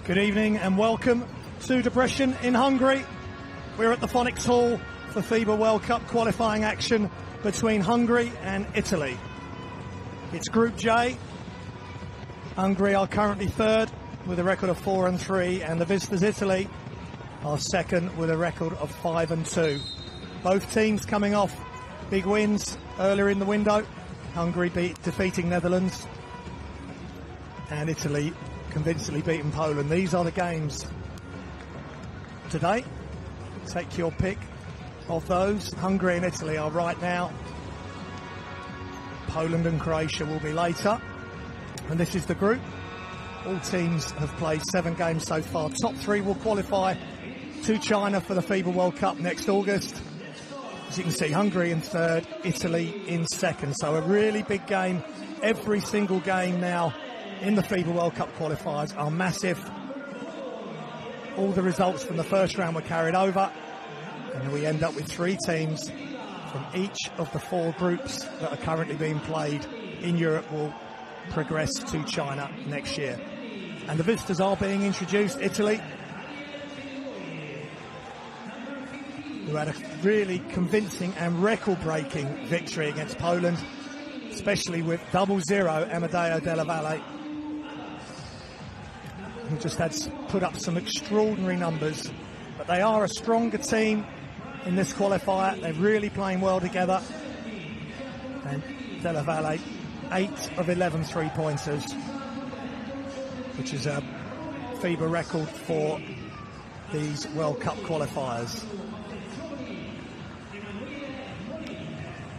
Good evening and welcome to Debrecen in Hungary. We're at the Phonics Hall for FIBA World Cup qualifying action between Hungary and Italy. It's Group J. Hungary are currently third with a record of 4-3, and the visitors Italy are second with a record of 5-2. Both teams coming off big wins earlier in the window. Hungary defeating Netherlands, and Italy convincingly beating Poland. These are the games today. Take your pick of those. Hungary and Italy are right now. Poland and Croatia will be later. And this is the group. All teams have played 7 games so far. Top 3 will qualify to China for the FIBA World Cup next August. As you can see, Hungary in third, Italy in second. So a really big game. Every single game now in the FIBA World Cup qualifiers are massive. All the results from the first round were carried over, and we end up with 3 teams from each of the 4 groups that are currently being played in Europe will progress to China next year. And the visitors are being introduced. Italy, who had a really convincing and record-breaking victory against Poland, especially with 0-0 Amadeo Della Valle, who just had put up some extraordinary numbers. But they are a stronger team in this qualifier. They're really playing well together. And Della Valle, 8 of 11 three-pointers, which is a FIBA record for these World Cup qualifiers.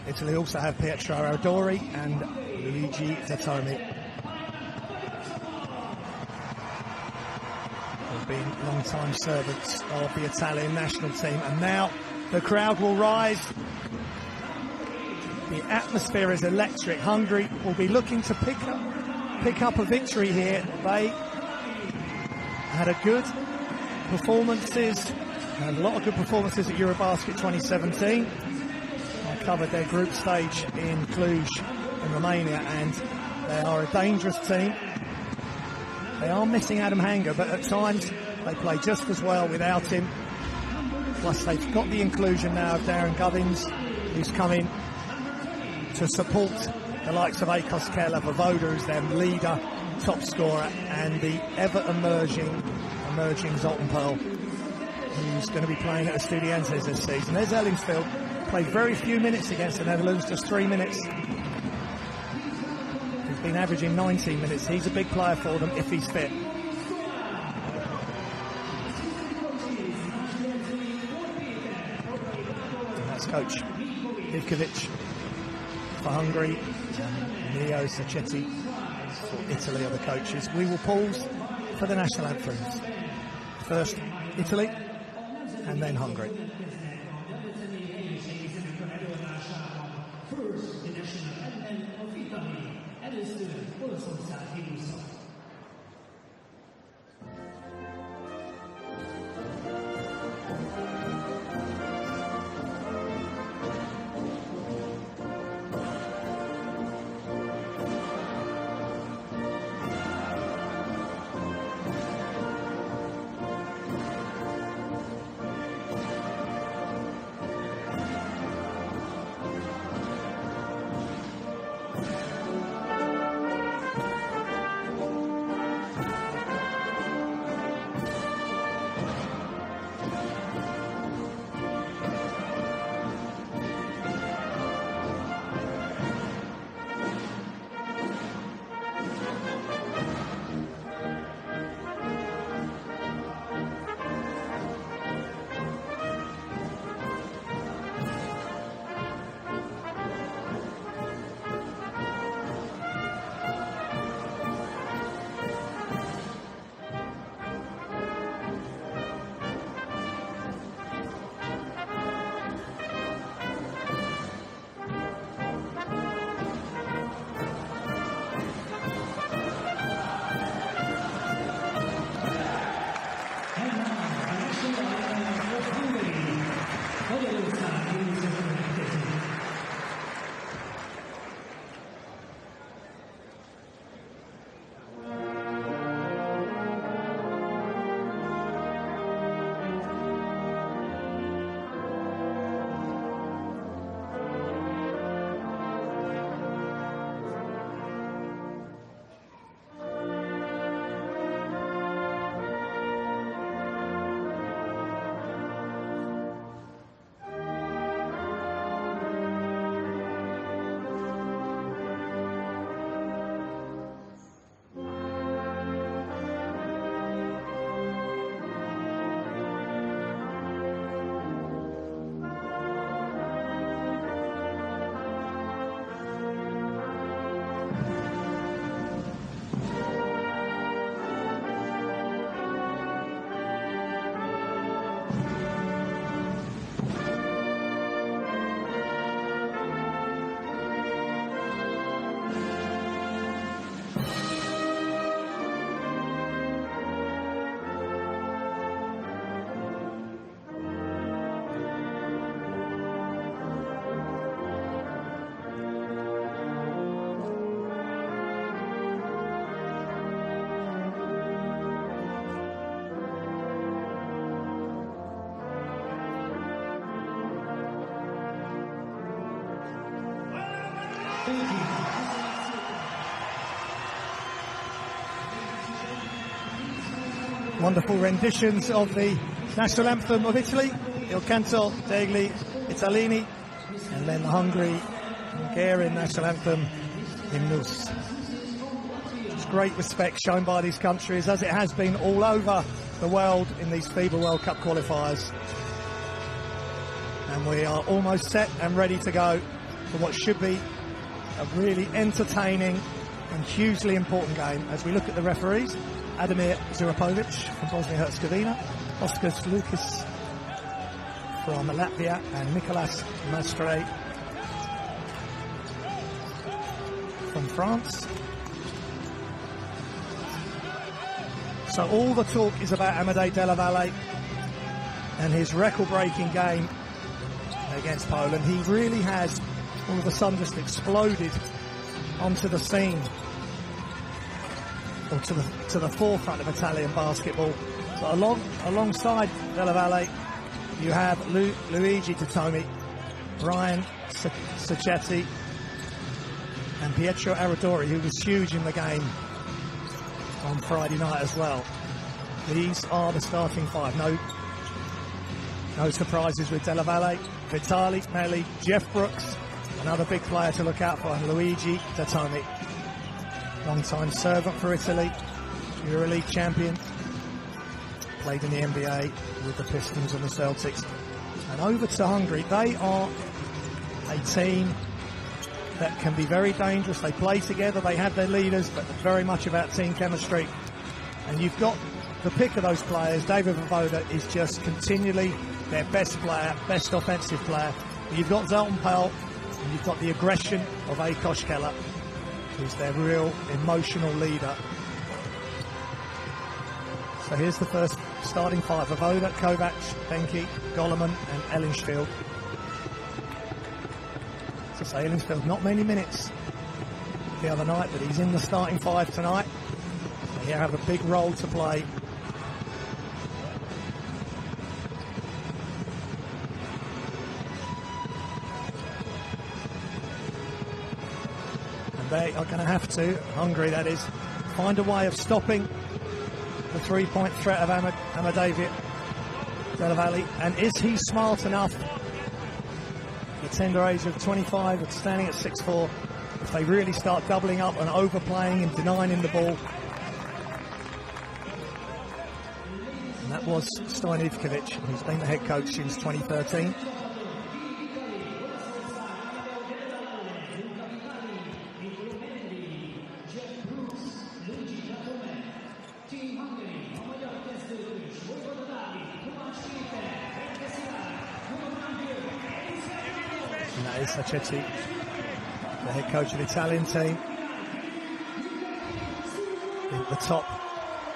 Italy also have Pietro Audori and Luigi Zattomi. Been long-time servants of the Italian national team, and now the crowd will rise. The atmosphere is electric. Hungary will be looking to pick up a victory here. They had a lot of good performances at Eurobasket 2017. I covered their group stage in Cluj in Romania, and they are a dangerous team. They are missing Adam Hanger, but at times they play just as well without him. Plus they've got the inclusion now of Darren Gubbins, who's come in to support the likes of Akos Keller, Voda, who's their leader, top scorer, and the ever-emerging Zoltan Pearl, who's going to be playing at Estudiantes this season. There's Ellingsfield, played very few minutes against the Netherlands, just 3 minutes. Been averaging 19 minutes. He's a big player for them if he's fit. And that's coach Ivkovic for Hungary, and Leo Sacchetti for Italy are the coaches. We will pause for the national anthems. First Italy and then Hungary. Wonderful renditions of the national anthem of Italy, Il Canto degli Italiani, and then the Hungarian national anthem, Hymnus. It's great respect shown by these countries, as it has been all over the world in these FIBA World Cup qualifiers. And we are almost set and ready to go for what should be a really entertaining and hugely important game. As we look at the referees, Ademir Zurapovic from Bosnia-Herzegovina, Oskar Lukas from Latvia, and Nicolas Mastre from France. So all the talk is about Amedeo Della Valle and his record-breaking game against Poland. He really has all of a sudden just exploded onto the scene, or to the forefront of Italian basketball. But alongside Della Valle, you have Luigi Totomi, Ryan Sacchetti, and Pietro Aradori, who was huge in the game on Friday night as well. These are the starting five. No surprises with Della Valle, Vitali, Melli, Jeff Brooks, another big player to look out for, and Luigi Totomi, long-time servant for Italy, EuroLeague champion, played in the NBA with the Pistons and the Celtics. And over to Hungary, they are a team that can be very dangerous. They play together, they have their leaders, but very much about team chemistry. And you've got the pick of those players. David Voda is just continually their best player, best offensive player. You've got Zoltan Pell, and you've got the aggression of Akos Keller, who's their real emotional leader. So here's the first starting five: Voda, Kovac, Benke, Goloman and Ellingsfield. To say, Ellingsfield, not many minutes the other night, but he's in the starting five tonight. So he'll have a big role to play. And they are going to have to, Hungary that is, find a way of stopping the three-point threat of Amedeo Della Valle. And is he smart enough, the tender age of 25, standing at 6'4", if they really start doubling up and overplaying and denying him the ball? And that was Stojan Ivkovic, who's been the head coach since 2013. And that is Sacchetti, the head coach of the Italian team, at the top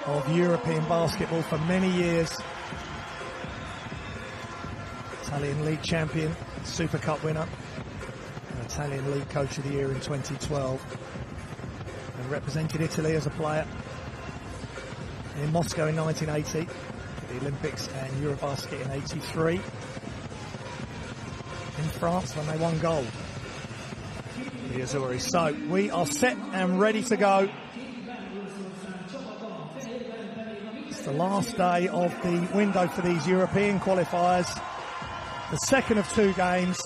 of European basketball for many years. Italian League champion, Super Cup winner, and Italian League Coach of the Year in 2012, and represented Italy as a player in Moscow in 1980, the Olympics, and Eurobasket in 83. In France when they won gold, the Azuris. So we are set and ready to go. It's the last day of the window for these European qualifiers. The second of two games.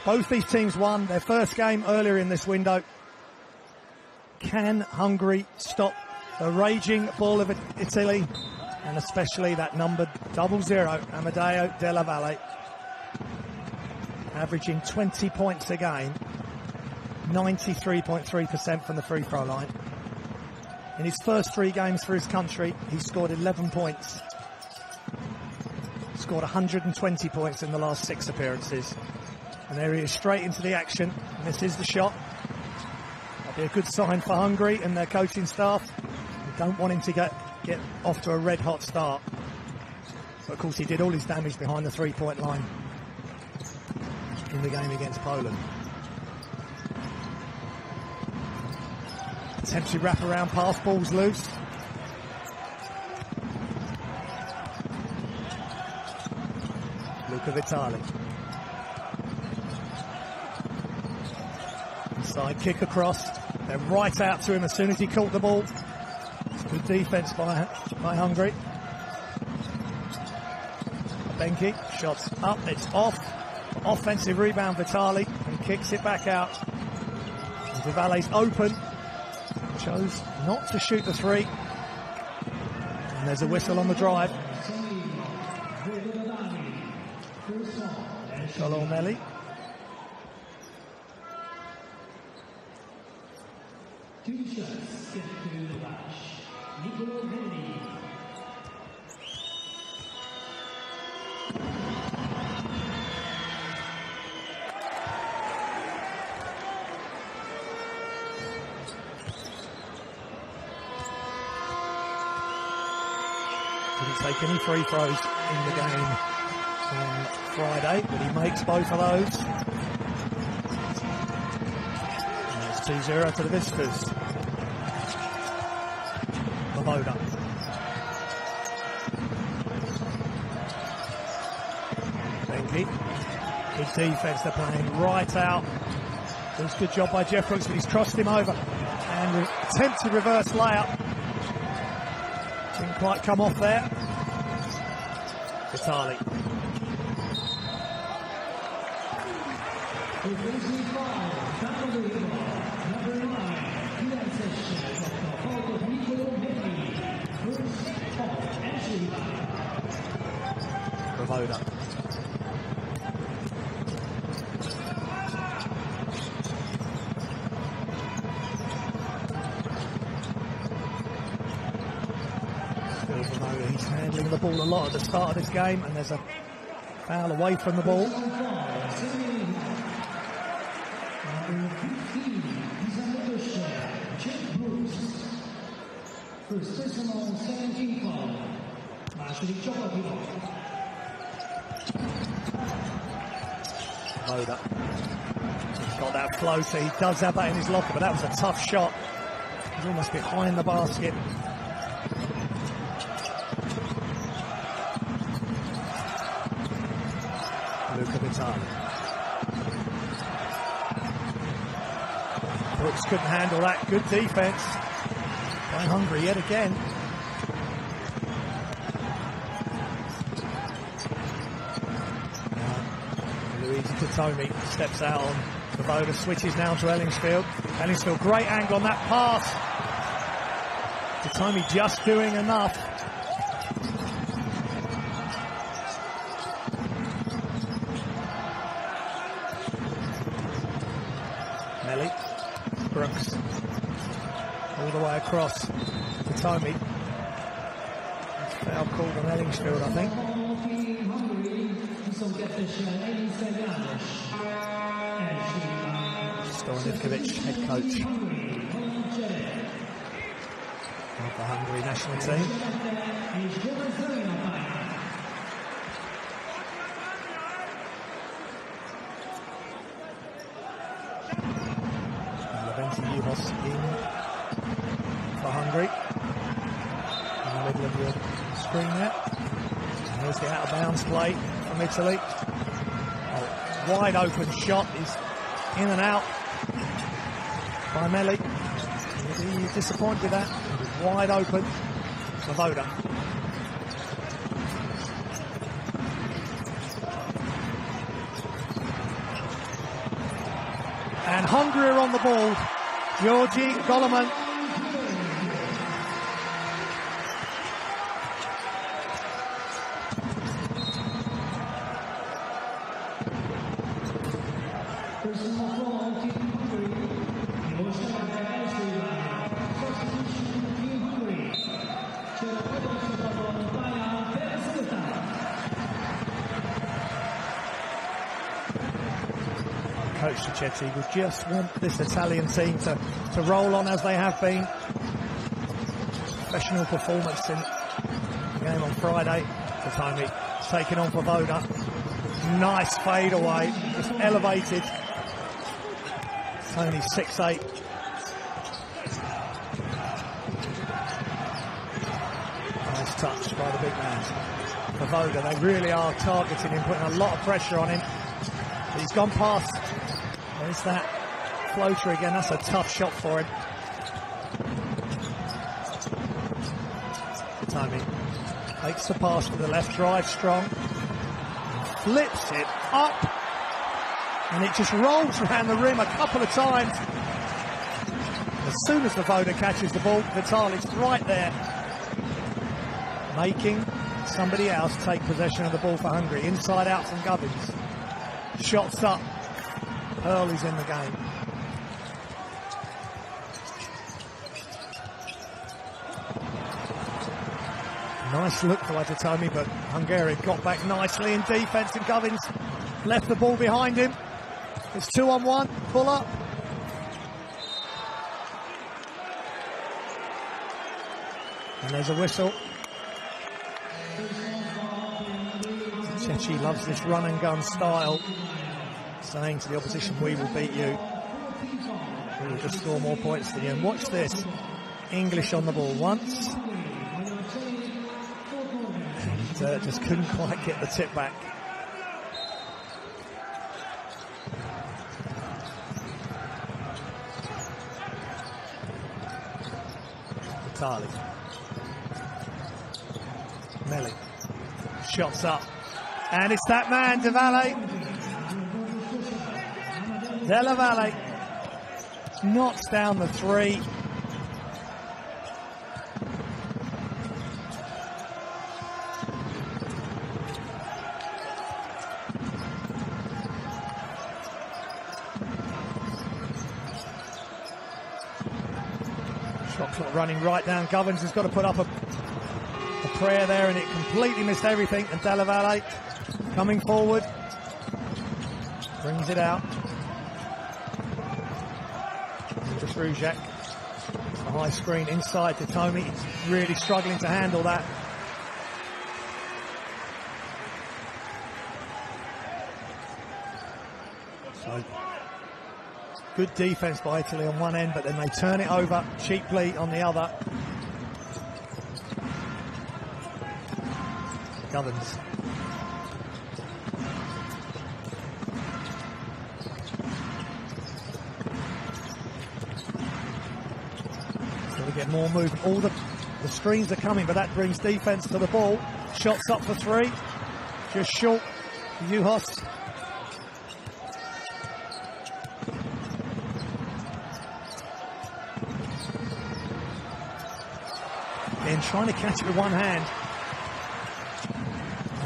Both these teams won their first game earlier in this window. Can Hungary stop the raging bull of Italy, and especially that numbered 00, Amedeo Della Valle, averaging 20 points a game, 93.3% from the free throw line. In his first three games for his country, he scored 11 points. Scored 120 points in the last 6 appearances. And there he is, straight into the action. And this is the shot. That'll be a good sign for Hungary and their coaching staff. They don't want him to get off to a red-hot start. But of course he did all his damage behind the three-point line in the game against Poland. Attempts to wrap around pass, ball's loose. Luca Vitali. Side kick across. They're right out to him as soon as he caught the ball. Good defence by Hungary. Benki, shots up, it's off. Offensive rebound, Vitali, and kicks it back out. Vivale's open. Chose not to shoot the three. And there's a whistle on the drive. Goloman. Didn't take any free throws in the game on Friday, but he makes both of those. And it's 2-0 to the visitors. Svoboda. Benki. Good defence, they're playing right out. It was a good job by Jeff Brooks, but he's crossed him over. And attempted reverse layup. Didn't quite come off there. Vitali. Svoboda. He's handling the ball a lot at the start of this game, and there's a foul away from the ball. Svoboda. He's got that floater, he does have that in his locker, but that was a tough shot. He's almost behind the basket. Brooks couldn't handle that. Good defense by Hungary yet again. Luigi Katomi steps out on Svoboda, switches now to Ellingsfield. Ellingsfield, great angle on that pass. Katomi just doing enough. Brooks all the way across to Tommy. Foul called on Ellingsfield, I think. Stojan Ivkovic, head coach of the Hungary national team. Yuvos in for Hungary. In the middle of your screen there. And here's the out of bounds play from Italy. Oh, wide open shot is in and out by Melli. He's disappointed with that. Wide open. Svoboda. And Hungary are on the ball. Gyorgy Goloman. Coach Cichetti would just want this Italian team to roll on as they have been. Professional performance in the game on Friday. Katomi taking on Svoboda. Nice fade away, just elevated. It's only 6'8". Nice touch by the big man. Svoboda, they really are targeting him, putting a lot of pressure on him. He's gone past. There's that floater again. That's a tough shot for him. Tommy takes the pass to the left, drives strong, flips it up, and it just rolls around the rim a couple of times. As soon as the Voda catches the ball, Vitalik's right there, making somebody else take possession of the ball for Hungary. Inside out from Gubbins. Shots up. Pearl is in the game. Nice look for Ajatomi, but Hungary got back nicely in defence, and Gubbins left the ball behind him. It's 2-on-1, pull up. And there's a whistle. Chechi loves this run and gun style, saying to the opposition, we will beat you. We will just score more points than you. And watch this. English on the ball once. And just couldn't quite get the tip back. Vitali. Melli. Shots up. And it's that man, Della Valle knocks down the three. Shot clock running right down. Gubbins has got to put up a prayer there, and it completely missed everything. And Della Valle coming forward, brings it out. Just Ruzek, a high screen inside to Tomi. He's really struggling to handle that. So good defence by Italy on one end, but then they turn it over cheaply on the other. Gubbins. Get more movement. All the screens are coming, but that brings defence to the ball. Shots up for three. Just short. Juhas. Again, trying to catch it with one hand.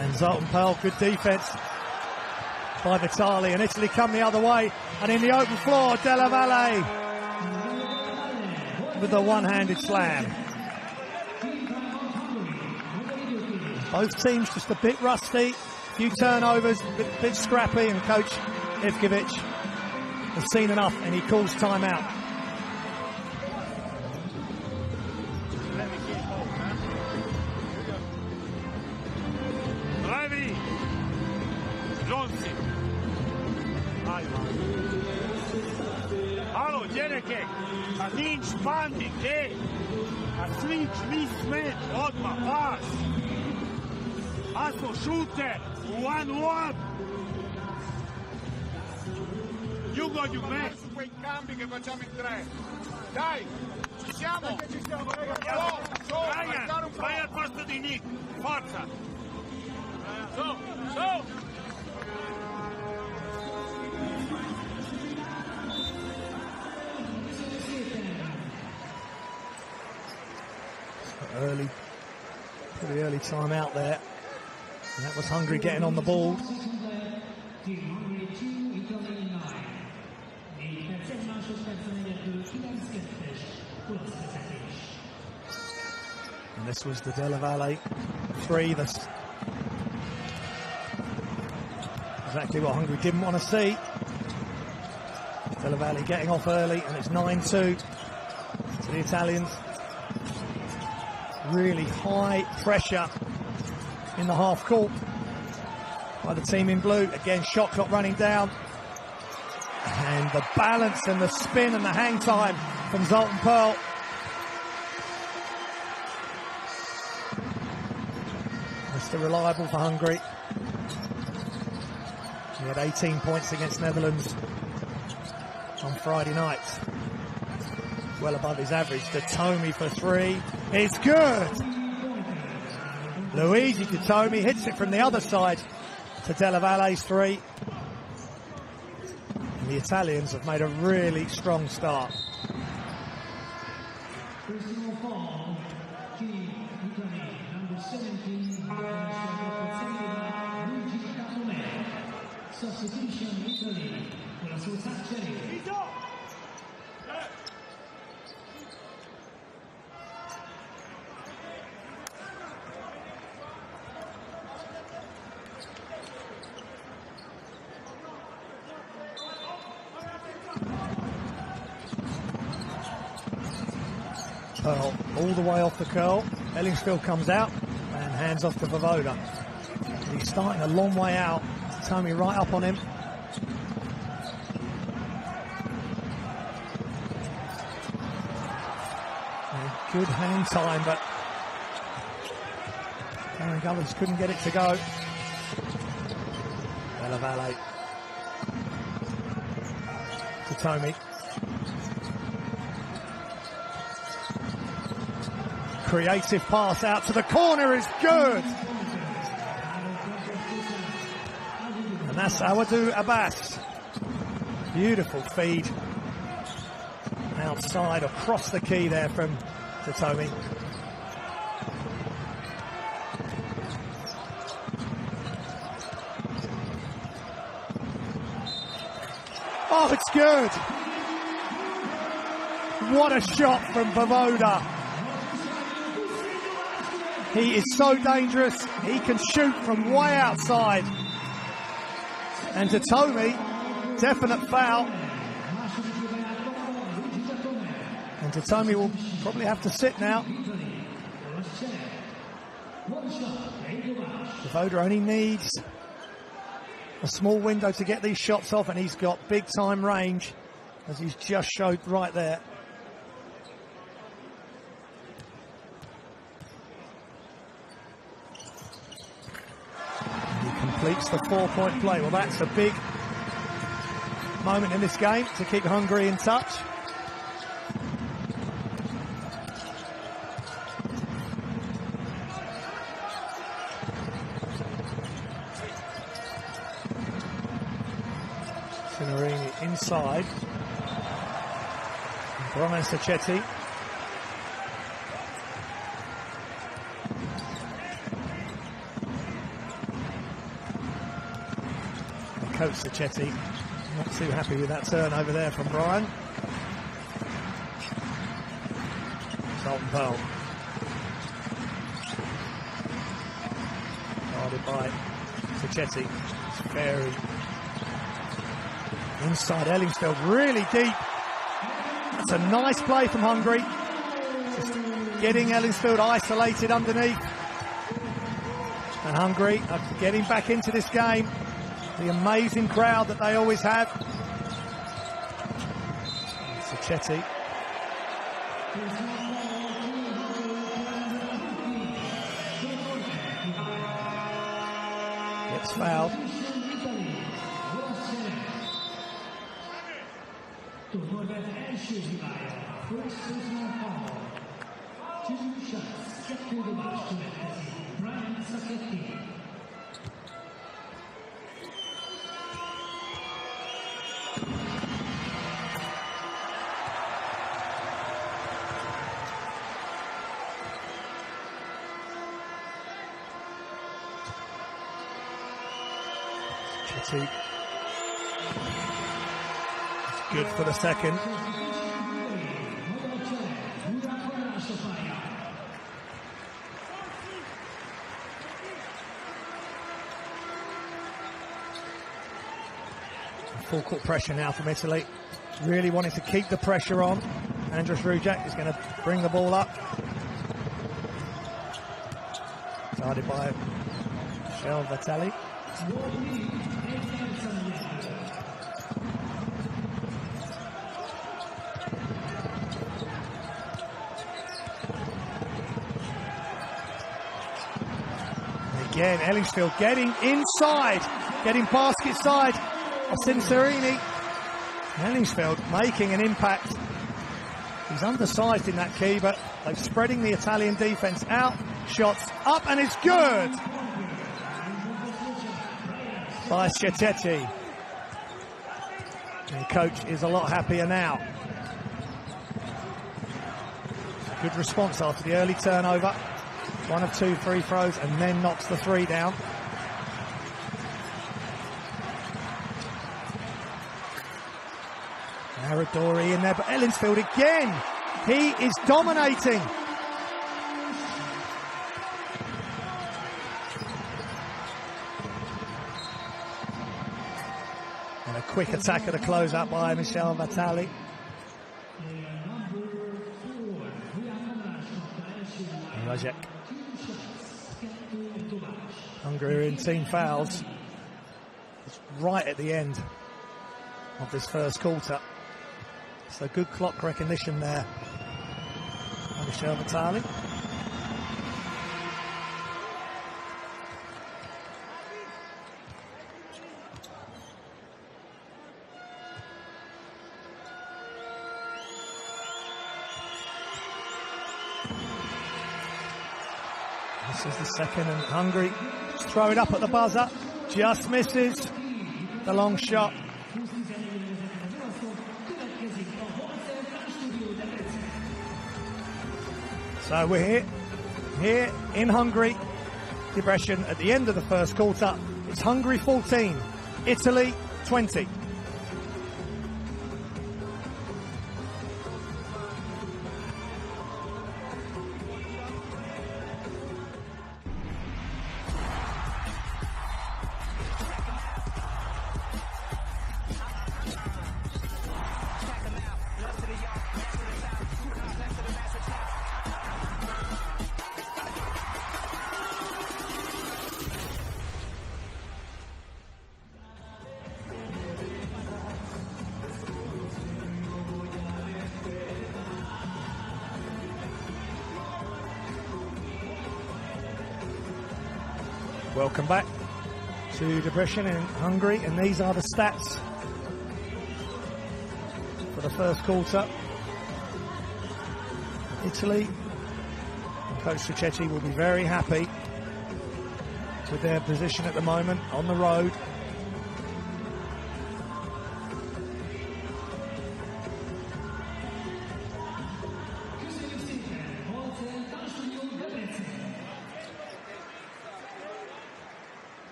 And Zoltan Pearl, good defence by Vitali. And Italy come the other way. And in the open floor, Della Valle with the one-handed slam. Both teams just a bit rusty, a few turnovers, a bit scrappy, and Coach Ivkovic has seen enough and he calls time-out. Alo, Đereke, a ninč pandi, gdje? A slič, mi smet, odmah, pas. Aso, šute, 1-1. Jugo, Juve. Quei cambi che facciamo in tre. Dai, ci siamo. Ryan, vai al posto di Nick, forza. Su. Pretty early time out there. And that was Hungary getting on the ball. And this was the Della Valle three. That's exactly what Hungary didn't want to see. Della Valle getting off early, and it's 9-2 to the Italians. Really high pressure in the half court by the team in blue. Again, shot clock running down. And the balance and the spin and the hang time from Zoltan Pearl. Mr. Reliable for Hungary. He had 18 points against Netherlands on Friday night. Well above his average. Datomi for three. It's good. Luigi Datomi hits it from the other side to Della Valle's three. And the Italians have made a really strong start. Pearl all the way off the curl. Ellingsfield comes out and hands off to Vavoda. He's starting a long way out. Tommy right up on him. And good hanging time, but Aaron Gullins couldn't get it to go. Della Valle to Tommy. Creative pass out to the corner is good. And that's Awadou Abbas. Beautiful feed. Outside, across the key there from Datomi. Oh, it's good. What a shot from Vavoda. He is so dangerous. He can shoot from way outside. And Datomi, definite foul. And Datomi will probably have to sit now. Vavoda only needs a small window to get these shots off, and he's got big time range, as he's just showed right there. Completes the 4-point play. Well, that's a big moment in this game to keep Hungary in touch. Signorini inside. Brian Sacchetti. Coach Sacchetti not too happy with that turnover there from Brian. Sultan Pearl. Guarded by Sacchetti. It's very inside Ellingsfield, really deep. That's a nice play from Hungary. Just getting Ellingsfield isolated underneath. And Hungary are getting back into this game. The amazing crowd that they always have. Sacchetti. Gets fouled. It's good for the second. Full court pressure now from Italy. Really wanting to keep the pressure on. Andras Rujak is going to bring the ball up. Guarded by Michel Vitali. Again, Ellingsfield getting inside, getting basket side of Sincerini. Ellingsfield making an impact. He's undersized in that key, but they're spreading the Italian defence out. Shots up, and it's good by Sciacchetti. And coach is a lot happier now. Good response after the early turnover. 1 of 2 free throws, and then knocks the 3 down. Aradori in there, but Ellingsfield again. He is dominating. And a quick attack at the closeout by Michel Vitali. Rajek. Hungary in team fouls. It's right at the end of this first quarter. So good clock recognition there by Michel Vitali. This is the second, and Hungary throw it up at the buzzer. Just misses the long shot. So we're here in Hungary, Debrecen, at the end of the first quarter. It's Hungary 14, Italy 20. Welcome back to Debrecen in Hungary, and these are the stats for the first quarter. Italy, and Coach Sciacchetti will be very happy with their position at the moment on the road.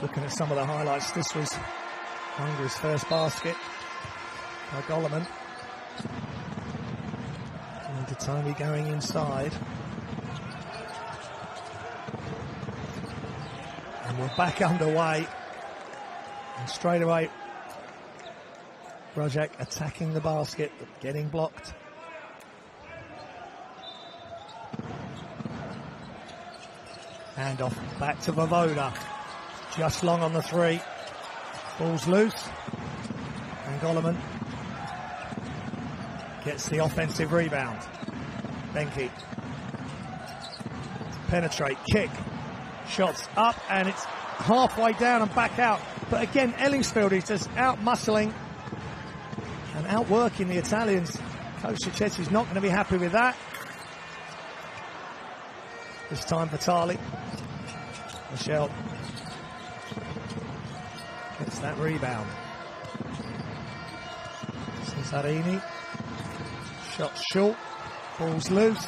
Looking at some of the highlights, this was Hungary's first basket by Goloman. And Tony going inside. And we're back underway. And straight away, Rajek attacking the basket, but getting blocked. Hand off back to Voivoda. Just long on the 3. Ball's loose. And Goloman gets the offensive rebound. Benke. Penetrate, kick. Shots up, and it's halfway down and back out. But again, Ellingsfield is just out-muscling and outworking the Italians. Coach Sciachetti's not going to be happy with that. This time Vitali. Michel gets that rebound. Cesarini. Shot short. Ball's loose.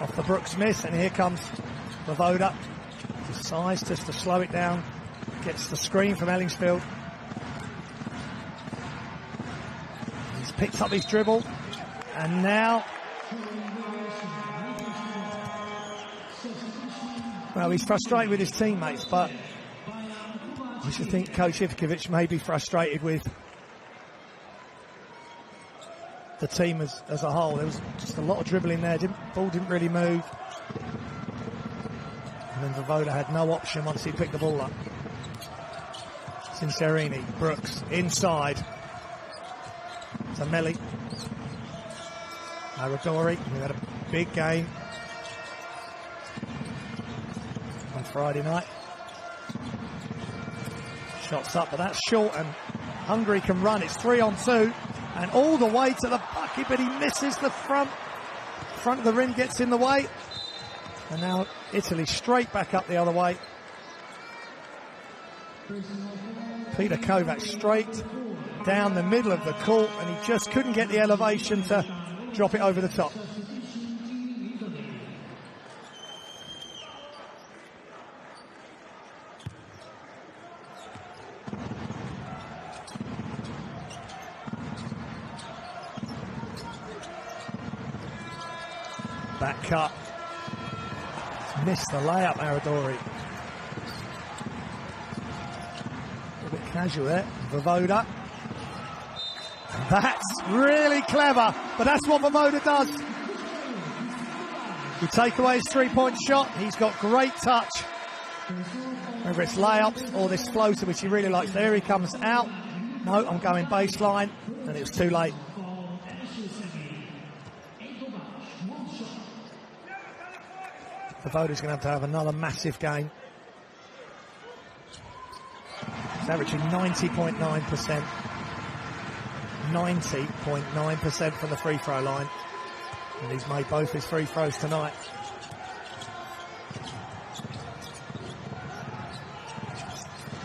Off the Brooks miss, and here comes Voivoda. Decides just to slow it down. Gets the screen from Ellingsfield. He's picked up his dribble, and now, well, he's frustrated with his teammates, but I should think Coach Ivkovic may be frustrated with the team as a whole. There was just a lot of dribbling there. Ball didn't really move. And then Voivoda had no option once he picked the ball up. Cesarini, Brooks, inside. Zameli. Aradori, who had a big game. on Friday night. Shots up, but that's short, and Hungary can run. It's 3-on-2, and all the way to the bucket, but he misses the front. Front of the rim gets in the way, and now Italy straight back up the other way. Peter Kovac straight down the middle of the court, and he just couldn't get the elevation to drop it over the top. Back cut. Missed the layup, Aradori. A bit casual there. Vovoda. And that's really clever, but that's what Vovoda does. You take away his three-point shot, he's got great touch. Whether it's layups or this floater, which he really likes. There he comes out. No, I'm going baseline, and it was too late. Vovoda's going to have another massive game. He's averaging 90.9%. 90.9% from the free throw line. And he's made both his free throws tonight.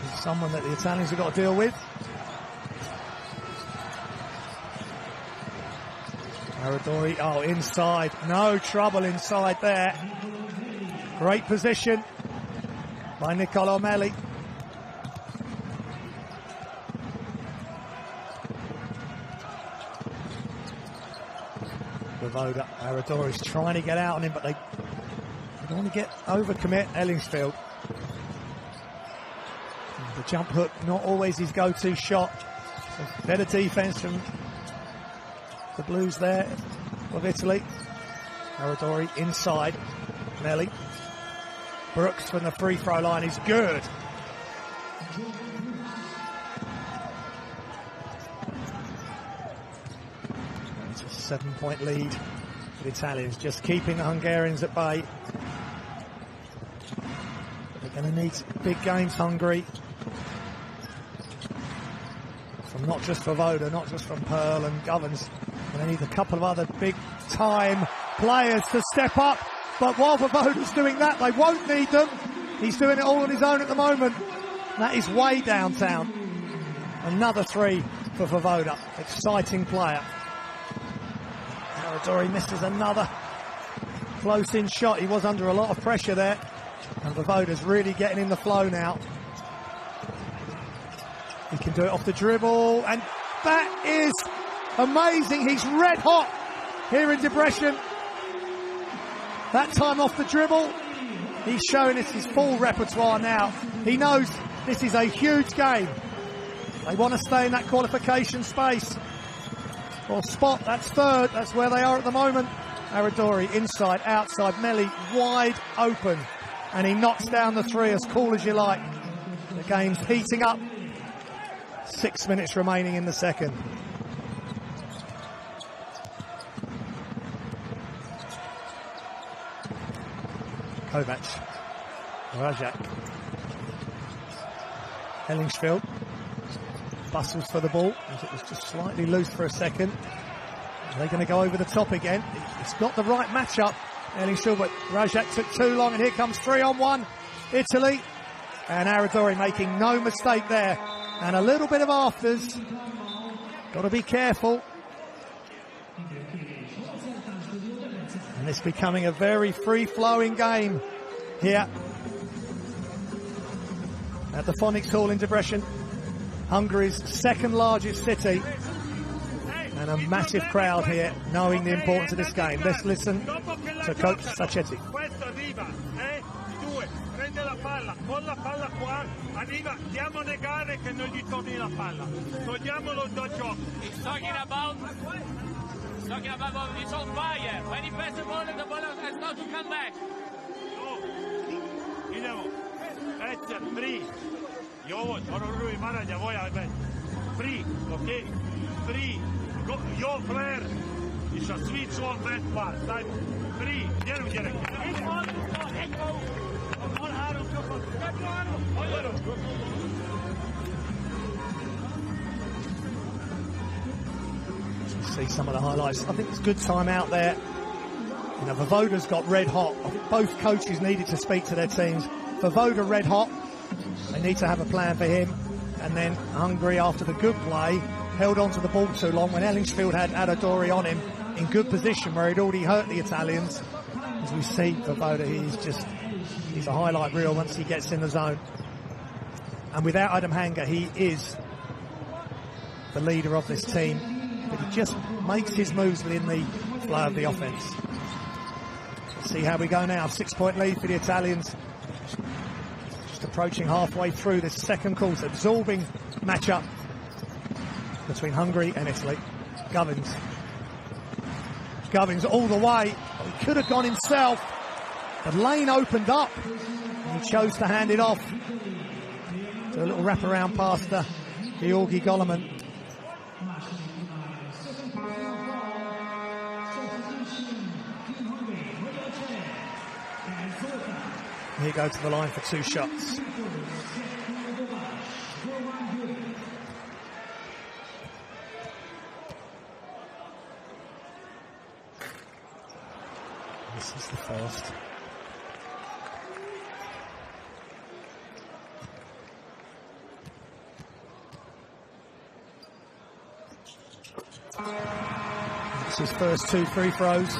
He's someone that the Italians have got to deal with. Aradori, oh, inside. No trouble inside there. Great position by Niccolò Melli. Vovoda, Aradori's trying to get out on him, but they don't want to get overcommit Ellingsfield. The jump hook, not always his go-to shot. So better defense from the Blues there of Italy. Aradori inside, Melli. Brooks from the free throw line is good. It's a 7-point lead for the Italians, just keeping the Hungarians at bay. They're going to need big games, Hungary. From not just Vovoda, not just from Pearl and Govens. They need a couple of other big-time players to step up. But while Vovoda's doing that, they won't need them. He's doing it all on his own at the moment. That is way downtown. Another three for Vovoda. Exciting player. Aradori misses another close-in shot. He was under a lot of pressure there. And Vovoda's really getting in the flow now. He can do it off the dribble. And that is amazing. He's red hot here in Debrecen. That time off the dribble, he's showing us his full repertoire now. He knows this is a huge game. They want to stay in that qualification space. Or spot, that's third, that's where they are at the moment. Aradori inside, outside, Melli wide open. And he knocks down the three as cool as you like. The game's heating up. 6 minutes remaining in the second. Kovac, Rajak, Ellingsfield bustles for the ball as it was just slightly loose for a second. They're going to go over the top again. It's got the right matchup, Ellingsfield, but Rajak took too long, and here comes 3-on-1 Italy, and Aradori making no mistake there, and a little bit of afters. Got to be careful. And it's becoming a very free-flowing game here at the Phonics Hall in Debrecen, Hungary's second largest city, and a massive crowd here knowing the importance of this game. Let's listen to Coach Sacchetti. Prende la palla, con la palla qua, arriva, diamo negare che non gli torni la palla, togliamolo da gioco. He's talking about it's on fire. When he passes the ball has not to come back. No, idemo. Etzer, free. I ovo, Ruj, Maranja, Voja, free, okay? Free. Go, yo, Flair. I sa svi on bad pass. Daj, free. Gdje? See some of the highlights. I think it's a good time out there. You know, Vavoda's got red hot. I think both coaches needed to speak to their teams. Vavoda red hot. They need to have a plan for him. And then Hungary, after the good play, held on to the ball too long when Ellingsfield had Adadori on him in good position where he'd already hurt the Italians. As we see, Vavoda, he's a highlight reel once he gets in the zone. And without Adam Hanger, he is the leader of this team. But he just makes his moves within the flow of the offence. See how we go now. 6-point lead for the Italians. Just approaching halfway through this second quarter. Absorbing matchup between Hungary and Italy. Govins all the way. He could have gone himself. The lane opened up. And he chose to hand it off. So a little wraparound pass to Gyorgy Goloman. He goes to the line for 2 shots. This is the first. It's his first 2 free throws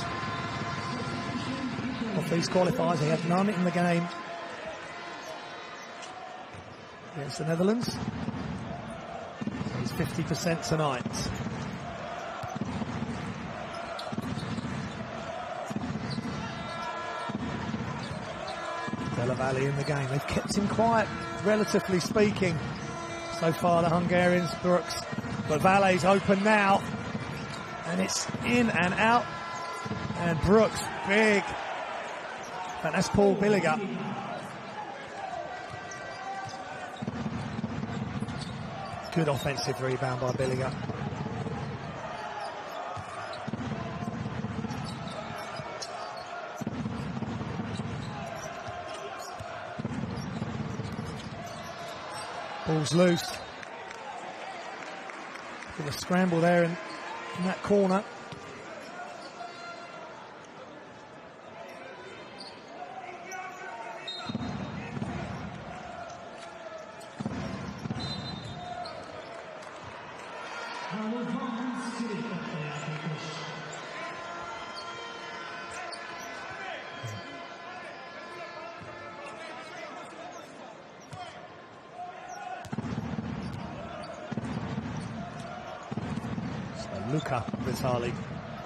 of these qualifiers. He had none in the game against the Netherlands. So he's 50% tonight. Della Valle in the game. They've kept him quiet, relatively speaking, so far, the Hungarians. Brooks, but Valle's open now, and it's in and out. And Brooks, big. And that's Paul Billiger. Good offensive rebound by Billiger. Ball's loose. Bit of a scramble there in that corner. Luca Vitali.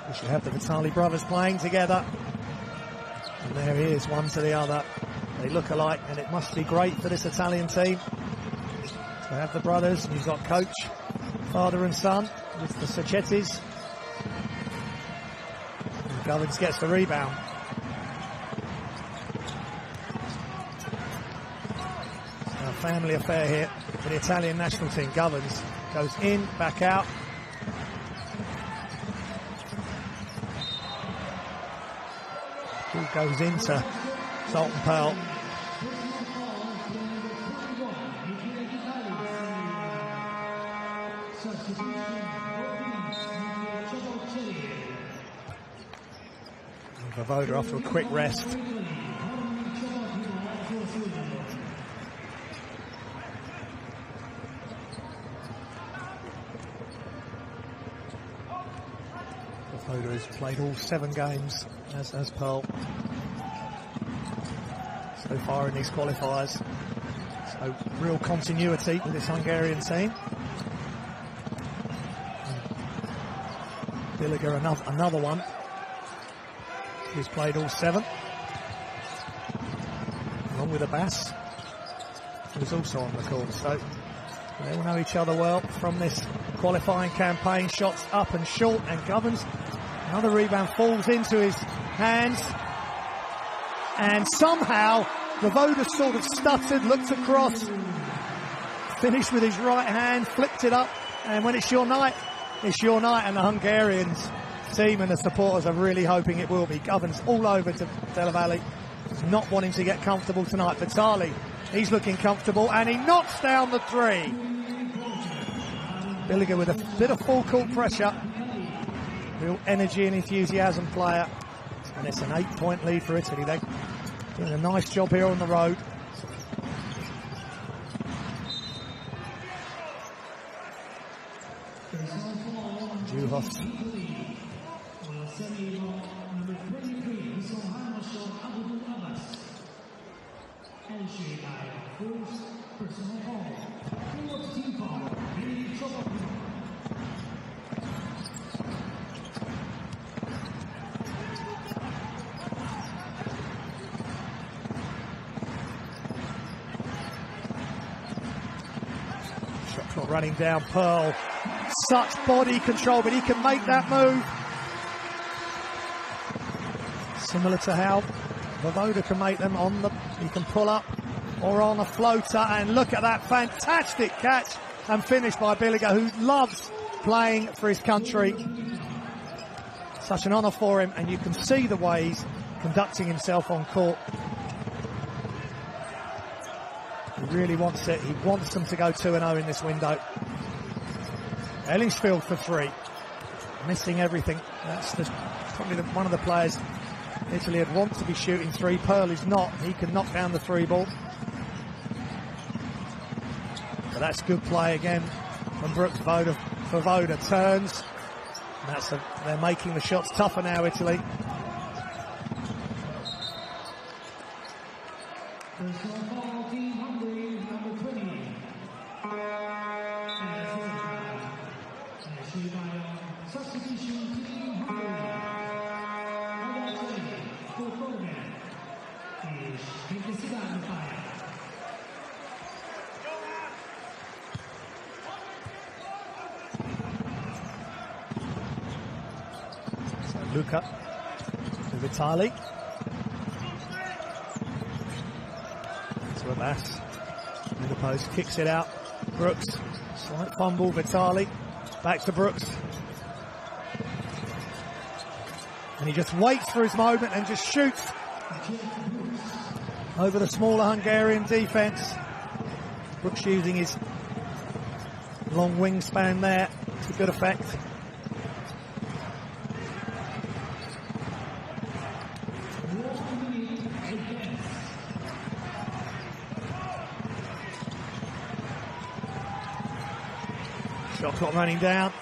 We should have the Vitali brothers playing together. And there he is, one to the other. They look alike, and it must be great for this Italian team to have the brothers. You've got coach, father and son, with the Sacchettis. And Govins gets the rebound. It's a family affair here for the Italian national team. Govins goes in, back out. Goes into Salt and Pearl. And Vavoda after a quick rest. Vavoda has played all 7 games as Pearl so far in these qualifiers. So real continuity with this Hungarian team. Billiger, another one. He's played all 7. Along with Abbas, who's also on the court. So they all know each other well from this qualifying campaign. Shots up and short, and Govins. Another rebound falls into his hands. And somehow, Vavoda sort of stuttered, looked across, finished with his right hand, flipped it up, and when it's your night, and the Hungarians team and the supporters are really hoping it will be. Govins all over to Della Valle, He's not wanting to get comfortable tonight. Vitali, he's looking comfortable, and he knocks down the three. Biliga with a bit of full court pressure. Real energy and enthusiasm player. And it's an 8-point lead for Italy. They're doing a nice job here on the road. Juhos. Shot clock running down. Pearl. Such body control, but he can make that move. Similar to how Voda can make them on the, he can pull up or on a floater, and look at that fantastic catch and finish by Biliga, who loves playing for his country. Such an honour for him, and you can see the way he's conducting himself on court. He really wants it. He wants them to go 2-0 in this window. Ellingsfield for three, missing everything. That's probably one of the players Italy would want to be shooting three. Pearl is not. He can knock down the three ball. But that's good play again from Brooks. Voda turns. And they're making the shots tougher now, Italy. Luca to Vitali. To Abbas. In the post, kicks it out. Brooks. Slight fumble. Vitali. Back to Brooks. And he just waits for his moment and just shoots over the smaller Hungarian defence. Brooks using his long wingspan there to good effect. Shot clock running down.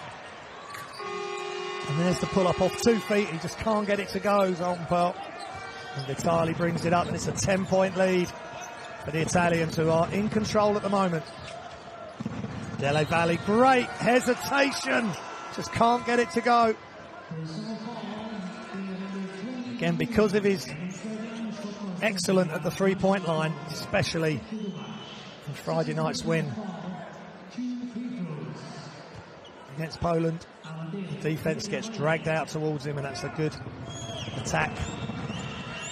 And there's the pull-up off 2 feet. He just can't get it to go, Zoltan Pearl. And Vitali brings it up, and it's a 10-point lead for the Italians, who are in control at the moment. Dele Valle, great hesitation. Just can't get it to go. Again, because of his excellent at the three-point line, especially in Friday night's win against Poland. The defence gets dragged out towards him, and that's a good attack.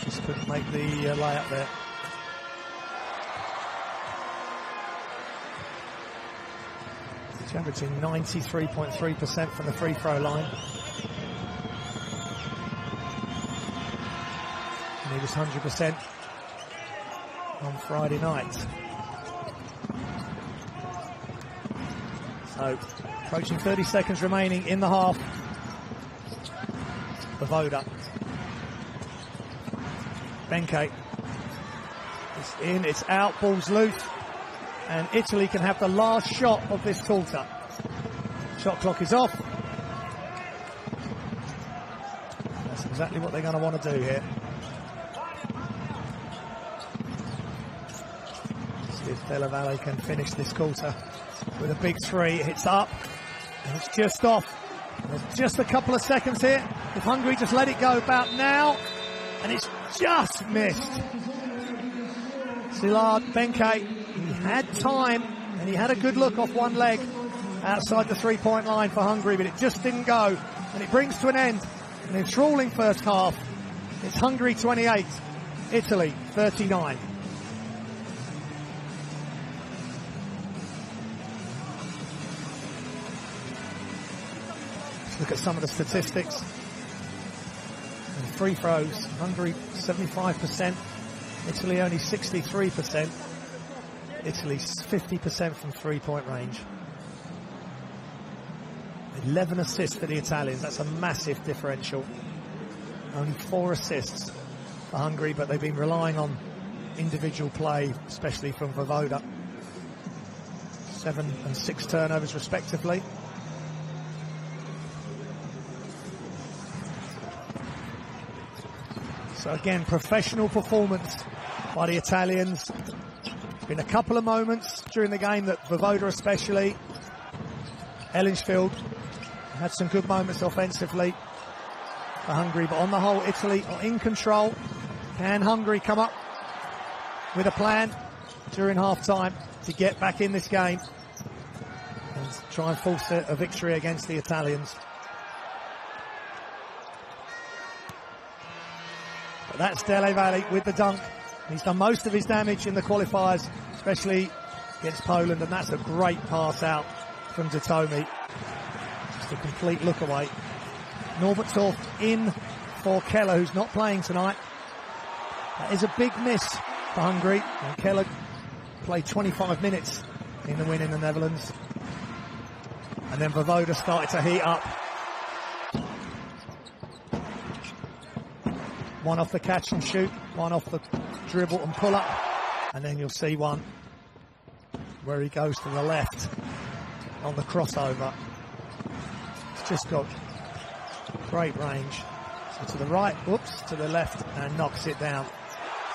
Just couldn't make the layup there. He's averaging 93.3% from the free throw line. And he was 100% on Friday night. So, approaching 30 seconds remaining in the half. Voda. Benke. It's in, it's out, ball's loose. And Italy can have the last shot of this quarter. Shot clock is off. That's exactly what they're going to want to do here. See if Dele Valle can finish this quarter with a big three. It hits up, and it's just off. There's just a couple of seconds here. If Hungary just let it go about now, and it's just missed. Szilard Benke, he had time, and he had a good look off one leg outside the three-point line for Hungary, but it just didn't go. And it brings to an end an enthralling first half. It's Hungary 28, Italy 39. Let's look at some of the statistics. And free throws, Hungary 75%, Italy only 63%. Italy's 50% from three-point range. 11 assists for the Italians. That's a massive differential. Only 4 assists for Hungary, but they've been relying on individual play, especially from Voivoda. 7 and 6 turnovers respectively. So again, professional performance by the Italians. Been a couple of moments during the game that Voivoda especially, Ellingsfield had some good moments offensively for Hungary, but on the whole, Italy are in control. Can Hungary come up with a plan during half-time to get back in this game and try and force a victory against the Italians? But that's Dele Valle with the dunk. He's done most of his damage in the qualifiers, especially against Poland, and that's a great pass out from Datomi. Just a complete look away. Norbertorf in for Keller, who's not playing tonight. That is a big miss for Hungary, and Keller played 25 minutes in the win in the Netherlands. And then Voivoda started to heat up. One off the catch and shoot, one off the dribble and pull up, and then you'll see one where he goes to the left on the crossover. It's just got great range. So to the right, whoops, to the left, and knocks it down.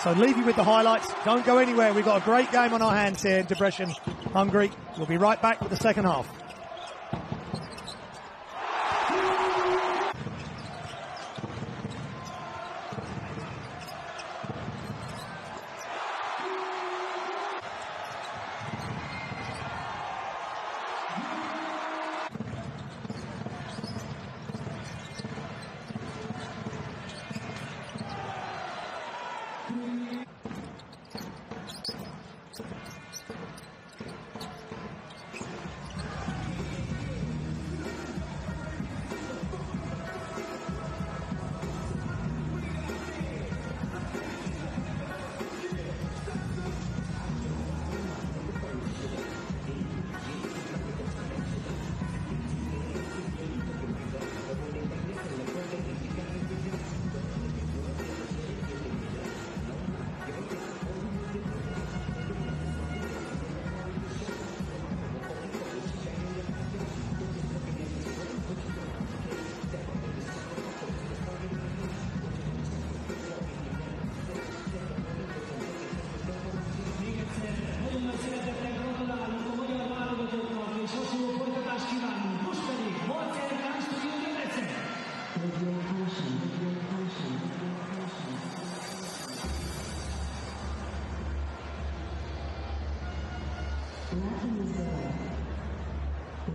So leave you with the highlights. Don't go anywhere. We've got a great game on our hands here in Debrecen, Hungary. We'll be right back with the second half.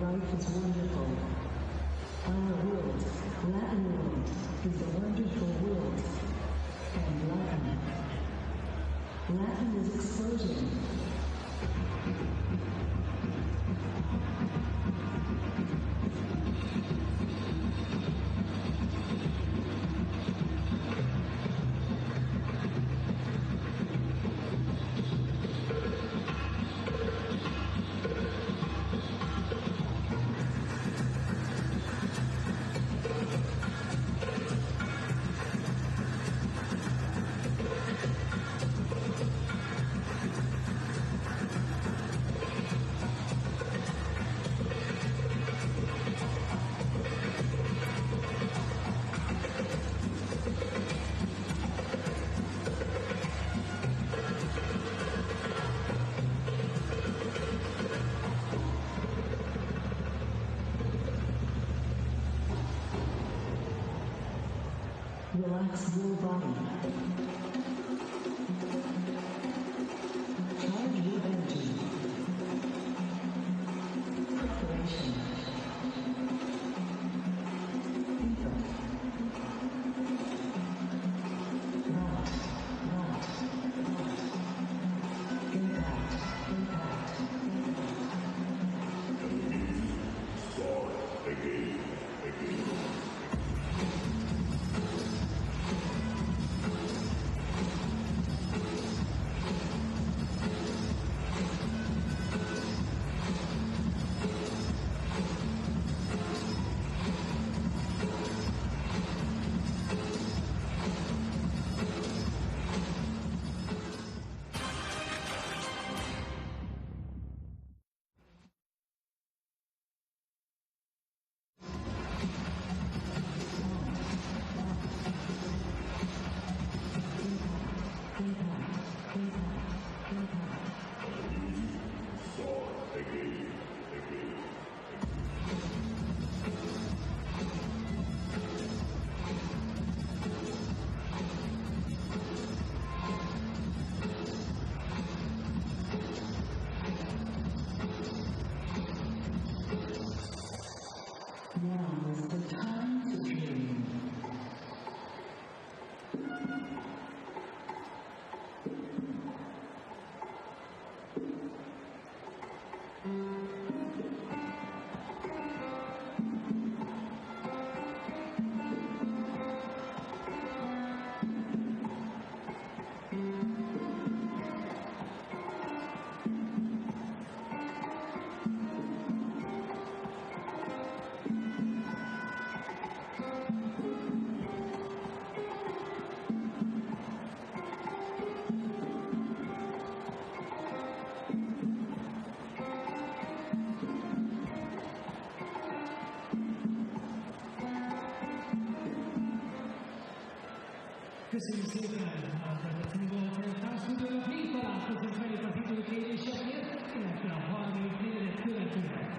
Life is wonderful. Our world, Latin world, is a wonderful world. And Latin is exploding. Relax your body. Charge your energy. Preparation. Köszönjük szépen! Hátravetni volt eltársudjon a végtalálkozók felét az időkérésekért, illetve a 30 évet követően.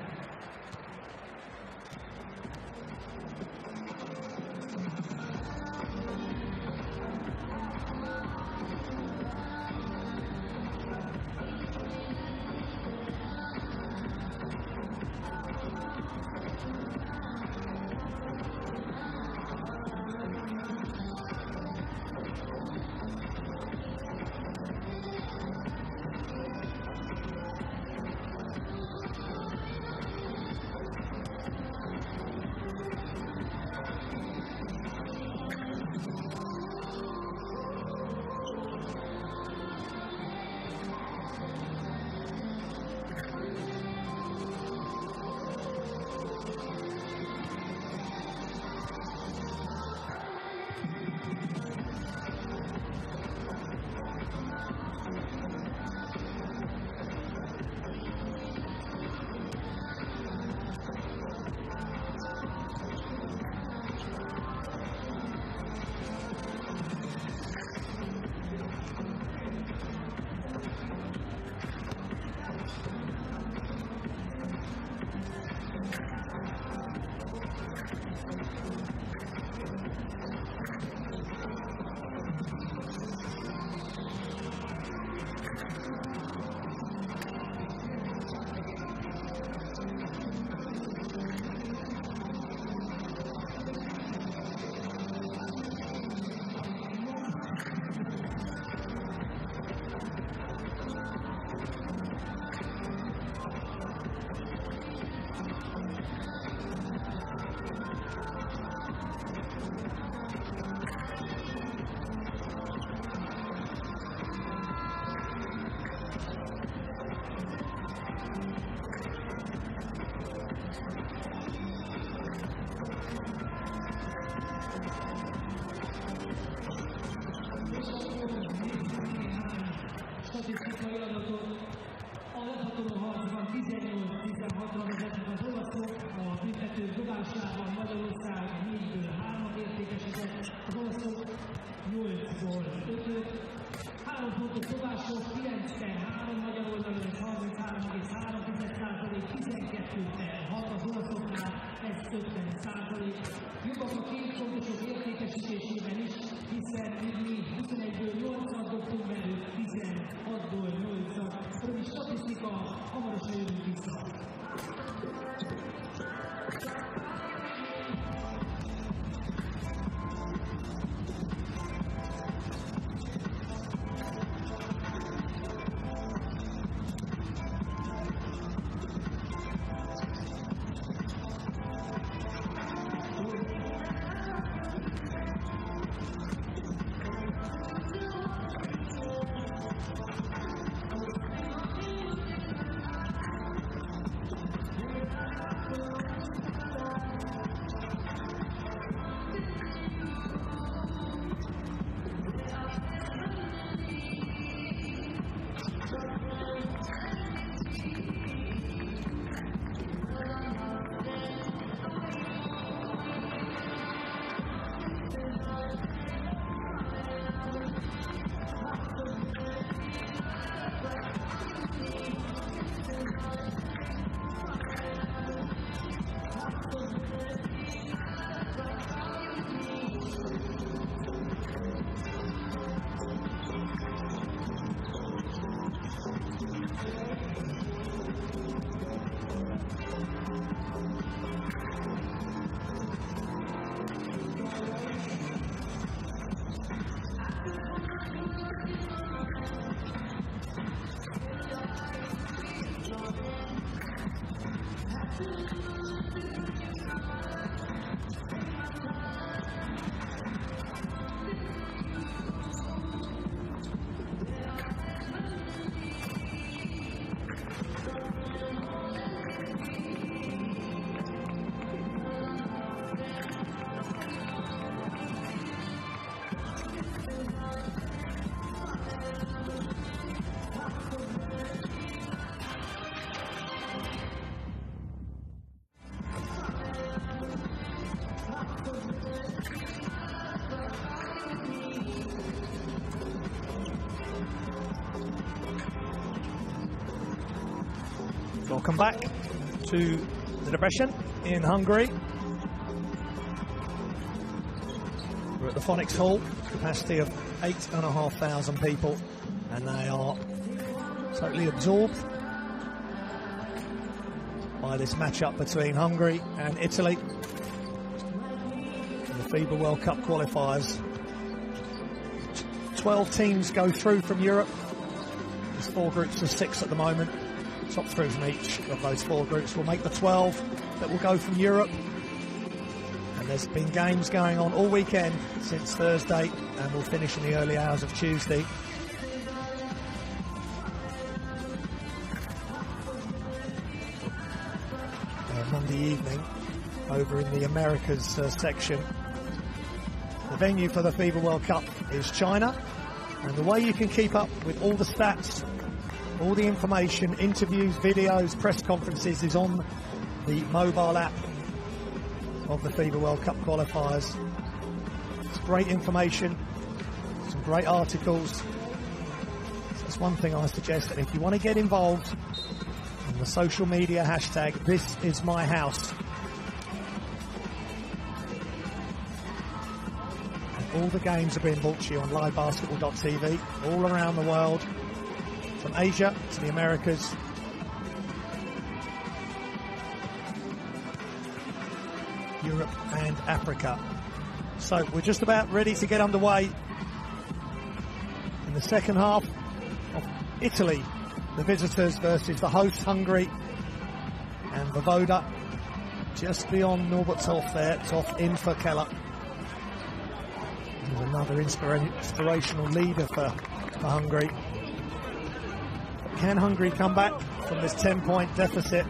Welcome back to the Depression in Hungary. We're at the Phonics Hall, capacity of 8,500 people, and they are totally absorbed by this matchup between Hungary and Italy in the FIBA World Cup qualifiers. 12 teams go through from Europe. There's 4 groups of 6 at the moment. Top 3 from each of those 4 groups will make the 12 that will go from Europe. And there's been games going on all weekend since Thursday, and will finish in the early hours of Tuesday. Monday evening over in the Americas section. The venue for the FIBA World Cup is China, and the way you can keep up with all the stats, all the information, interviews, videos, press conferences is on the mobile app of the FIBA World Cup qualifiers. It's great information, some great articles. So that's one thing I suggest, that if you want to get involved in the social media hashtag, this is my house. And all the games are being brought to you on livebasketball.tv all around the world, from Asia to the Americas. Europe and Africa. So we're just about ready to get underway in the second half of Italy, the visitors versus the host Hungary, and Voda just beyond Norberthof there, Toff in for Keller. He's another inspirational leader for Hungary. Can Hungary come back from this 10-point deficit?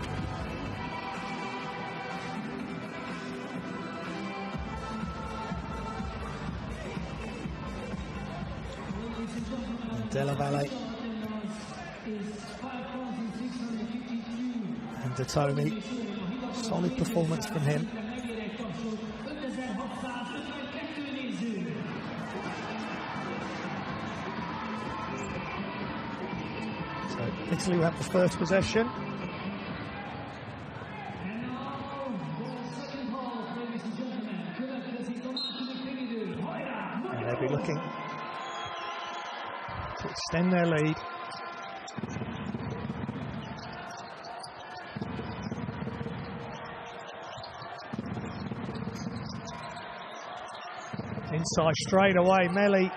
Della Valle and Datomi, solid performance from him. So Italy will have the first possession. And they'll be looking to extend their lead. Inside straight away, Melli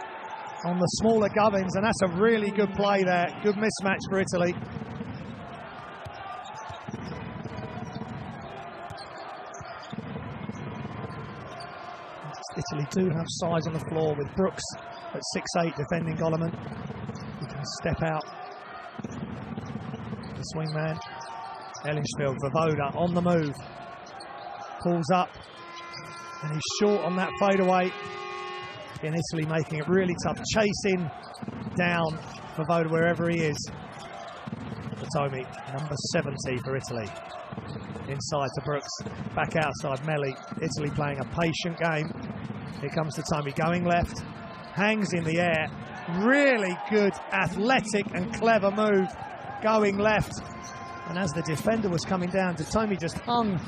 on the smaller Gubbins, and that's a really good play there. Good mismatch for Italy. Italy do have size on the floor, with Brooks at 6'8" defending Goloman. He can step out. The swingman, Ellingsfield, Voda on the move. Pulls up, and he's short on that fadeaway. Again, Italy making it really tough, chasing down Voda wherever he is. Datomi, number 70 for Italy. Inside to Brooks, back outside Melli. Italy playing a patient game. Here comes Datomi going left, hangs in the air. Really good, athletic and clever move going left. And as the defender was coming down, Datomi just hung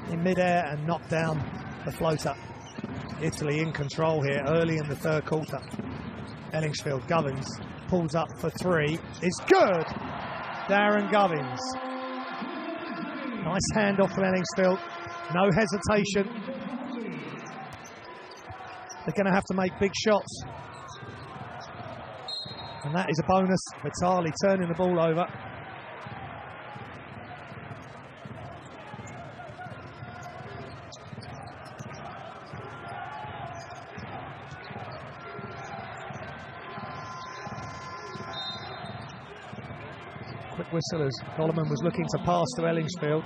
in midair and knocked down the floater. Italy in control here early in the third quarter. Ellingsfield, Gubbins pulls up for 3. It's good! Darren Gubbins. Nice handoff from Ellingsfield. No hesitation. They're going to have to make big shots. And that is a bonus. Vitali turning the ball over. Quick whistle as Goloman was looking to pass to Ellingsfield.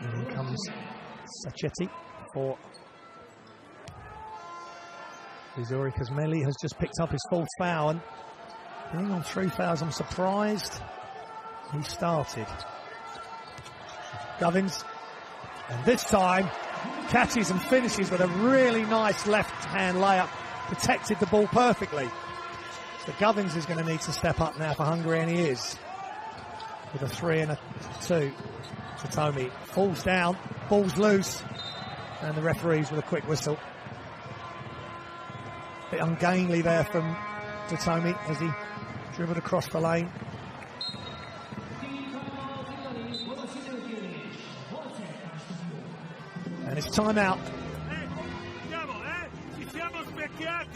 And here comes Sacchetti for Missouri, because Melli has just picked up his 4th foul, and being on 3 fouls, I'm surprised he started. Gubbins And this time, catches and finishes with a really nice left-hand layup. Protected the ball perfectly. So Govins is going to need to step up now for Hungary, and he is. With a 3 and a 2. Tomi falls down, ball's loose, and the referees with a quick whistle. Bit ungainly there from Tomi as he dribbled across the lane. And it's time out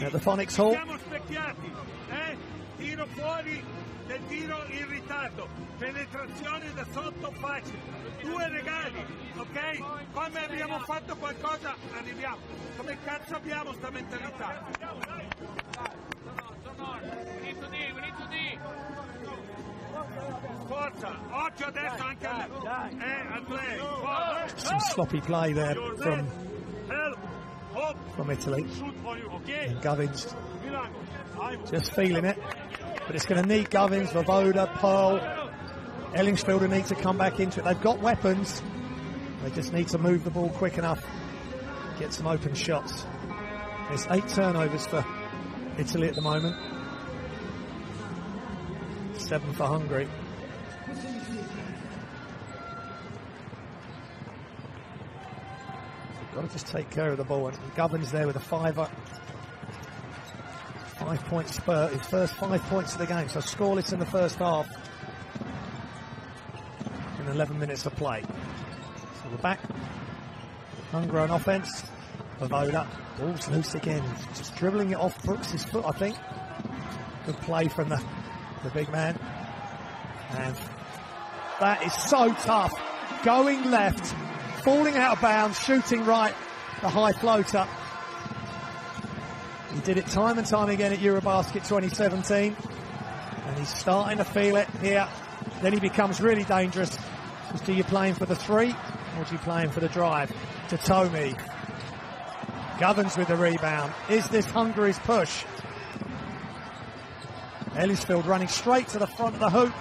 at the Phonics Hall. Tiro fuori del tiro in ritardo, penetrazione da sotto facile, 2 regali, ok? Come abbiamo fatto qualcosa arriviamo, come cazzo abbiamo sta mentalità? Forza, occhio adesso anche al play. Some sloppy play there from Italy. And Govins just feeling it. But it's going to need Govins, Vavoda, Pearl, Ellingsfield will need to come back into it. They've got weapons. They just need to move the ball quick enough, get some open shots. There's 8 turnovers for Italy at the moment. 7 for Hungary. Got to just take care of the ball. And Govins there with a 5-er. 5-point spurt, his first 5 points of the game, so scoreless in the first half in 11 minutes of play. So we're back. Hungary on offense. Vavoda, ball's loose again, just dribbling it off Brooks' foot, I think. Good play from the big man. And that is so tough. Going left, falling out of bounds, shooting right, the high floater. He did it time and time again at Eurobasket 2017, and he's starting to feel it here. Then he becomes really dangerous. Just, do you play him for the 3 or do you play him for the drive? To Tomi. Govins with the rebound. Is this Hungary's push? Ellisfield running straight to the front of the hoop,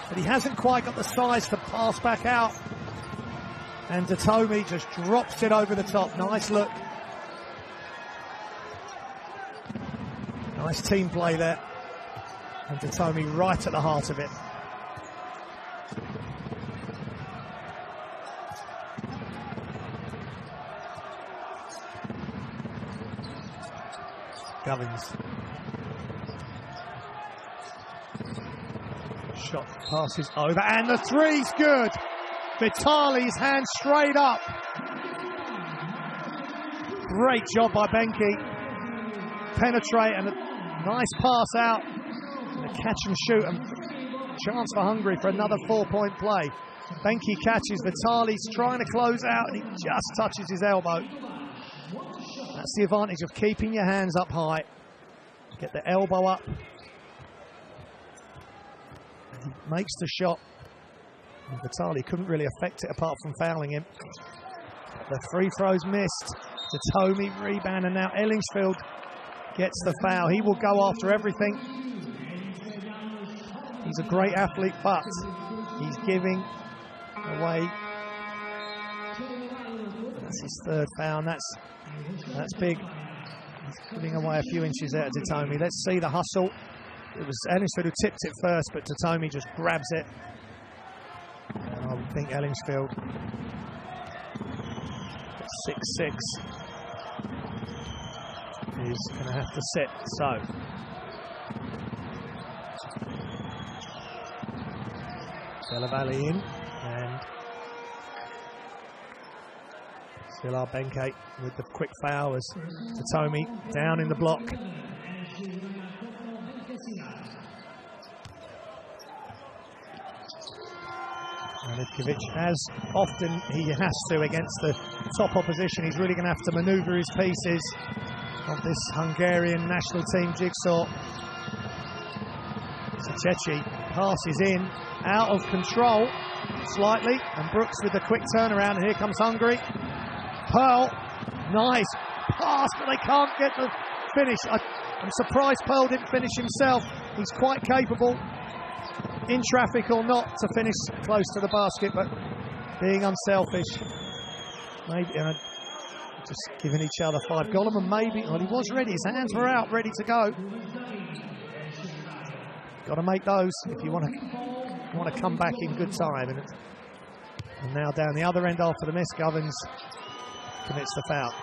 but he hasn't quite got the size to pass back out. And Tomi just drops it over the top. Nice look. Nice team play there. And Tomi right at the heart of it. Govins. Shot passes over, and the 3's good. Vitali's hand straight up. Great job by Benki. Penetrate and a nice pass out. And a catch and shoot, and chance for Hungary for another 4-point play. Benki catches, Vitali's trying to close out, and he just touches his elbow. That's the advantage of keeping your hands up high. Get the elbow up. He makes the shot. And Vitali couldn't really affect it apart from fouling him. The free throws missed. Tomi rebound, and now Ellingsfield gets the foul. He will go after everything. He's a great athlete, but he's giving away. That's his 3rd foul, and that's big. He's giving away a few inches there to Tomi. Let's see the hustle. It was Ellingsfield who tipped it first, but Tomi just grabs it. And I would think Ellingsfield, 6'6", is going to have to sit. So Delavalli in, and still our Benke with the quick foul as Tomi down in the block. And Ivkovic, as often he has to against the top opposition, he's really going to have to manoeuvre his pieces of this Hungarian national team jigsaw. Sachechi passes in, out of control slightly, and Brooks with the quick turnaround, and here comes Hungary. Pearl, nice pass, but they can't get the finish. I'm surprised Pearl didn't finish himself. He's quite capable, in traffic or not, to finish close to the basket, but being unselfish. Maybe just giving each other 5. Goloman maybe, well, he was ready. His hands were out, ready to go. Got to make those if you want to come back in good time. And now down the other end after the miss, Govins commits the foul.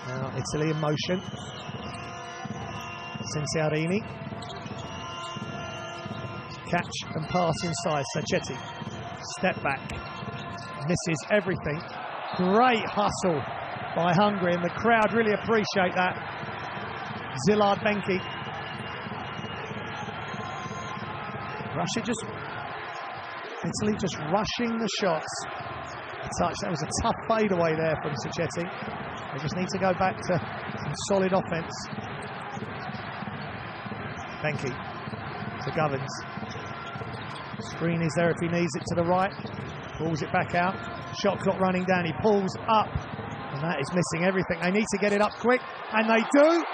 Now Italy in motion. Cinciarini. Catch and pass inside. Sacchetti. Step back. Misses everything. Great hustle by Hungary, and the crowd really appreciate that. Zilard Benki. Italy just rushing the shots. Touch, that was a tough fadeaway there from Sacchetti. They just need to go back to some solid offense. Benki to Govins. Screen is there if he needs it to the right. Pulls it back out. Shot clock running down. He pulls up. And that is missing everything. They need to get it up quick. And they do.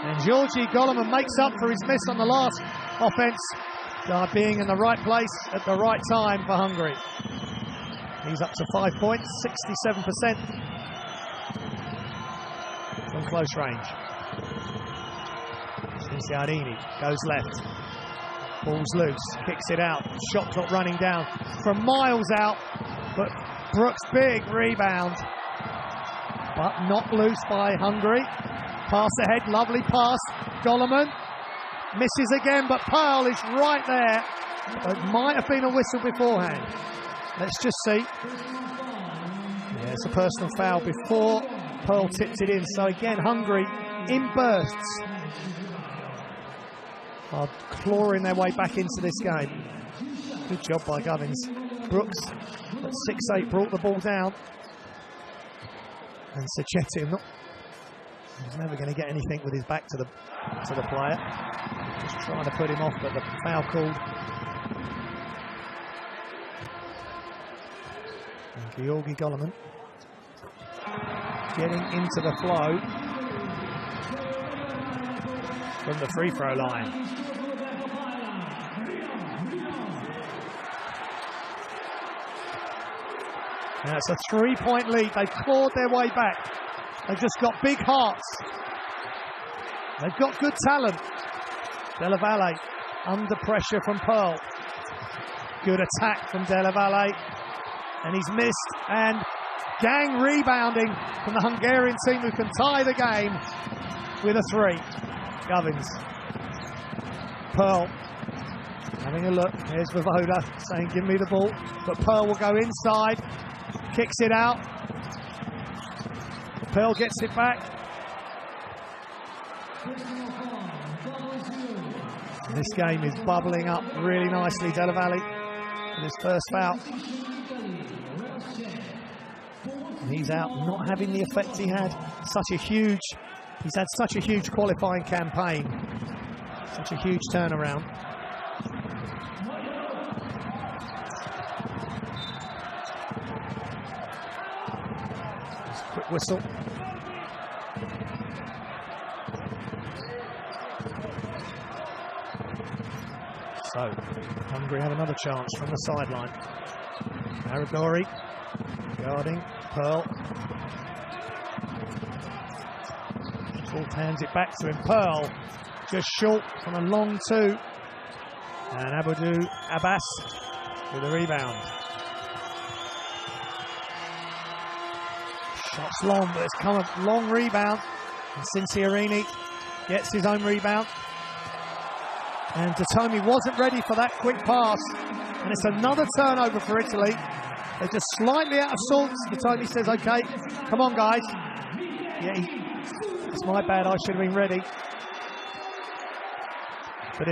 And Gyorgy Goloman makes up for his miss on the last offense by being in the right place at the right time for Hungary. He's up to 5 points, 67% from close range. Cinciarini goes left. Ball's loose, kicks it out. Shot clock running down from miles out. But Brooks, big rebound. But not loose by Hungary. Pass ahead, lovely pass. Goloman misses again, but Pearl is right there. It might have been a whistle beforehand. Let's just see. Yeah, it's a personal foul before Pearl tipped it in. So again, Hungary in bursts are clawing their way back into this game. Good job by Govins. Brooks at 6'8" brought the ball down. And Sacchetti, he's never going to get anything with his back to the player. Just trying to put him off, but the foul called. And Gyorgy Goloman getting into the flow from the free throw line. Now it's a 3-point lead. They've clawed their way back. They've just got big hearts. They've got good talent. Della Valle under pressure from Pearl. Good attack from Della Valle. And he's missed. And gang rebounding from the Hungarian team who can tie the game with a 3. Govins. Pearl having a look. Here's Vovoda saying, give me the ball. But Pearl will go inside. Kicks it out. Pearl gets it back. And this game is bubbling up really nicely. Della Valle with his first foul. And he's out, not having the effect he had. He's had such a huge qualifying campaign. Such a huge turnaround. Quick whistle. So, Hungary have another chance from the sideline. Aragori guarding Pearl. Wolf hands it back to him. Pearl just short from a long 2. And Abdou Abbas with a rebound. Shots long, but it's come a long rebound. And Cinciarini gets his own rebound. And Datomi wasn't ready for that quick pass. And it's another turnover for Italy. They're just slightly out of sorts. Datomi says, okay, come on, guys. Yeah, it's my bad, I should have been ready. But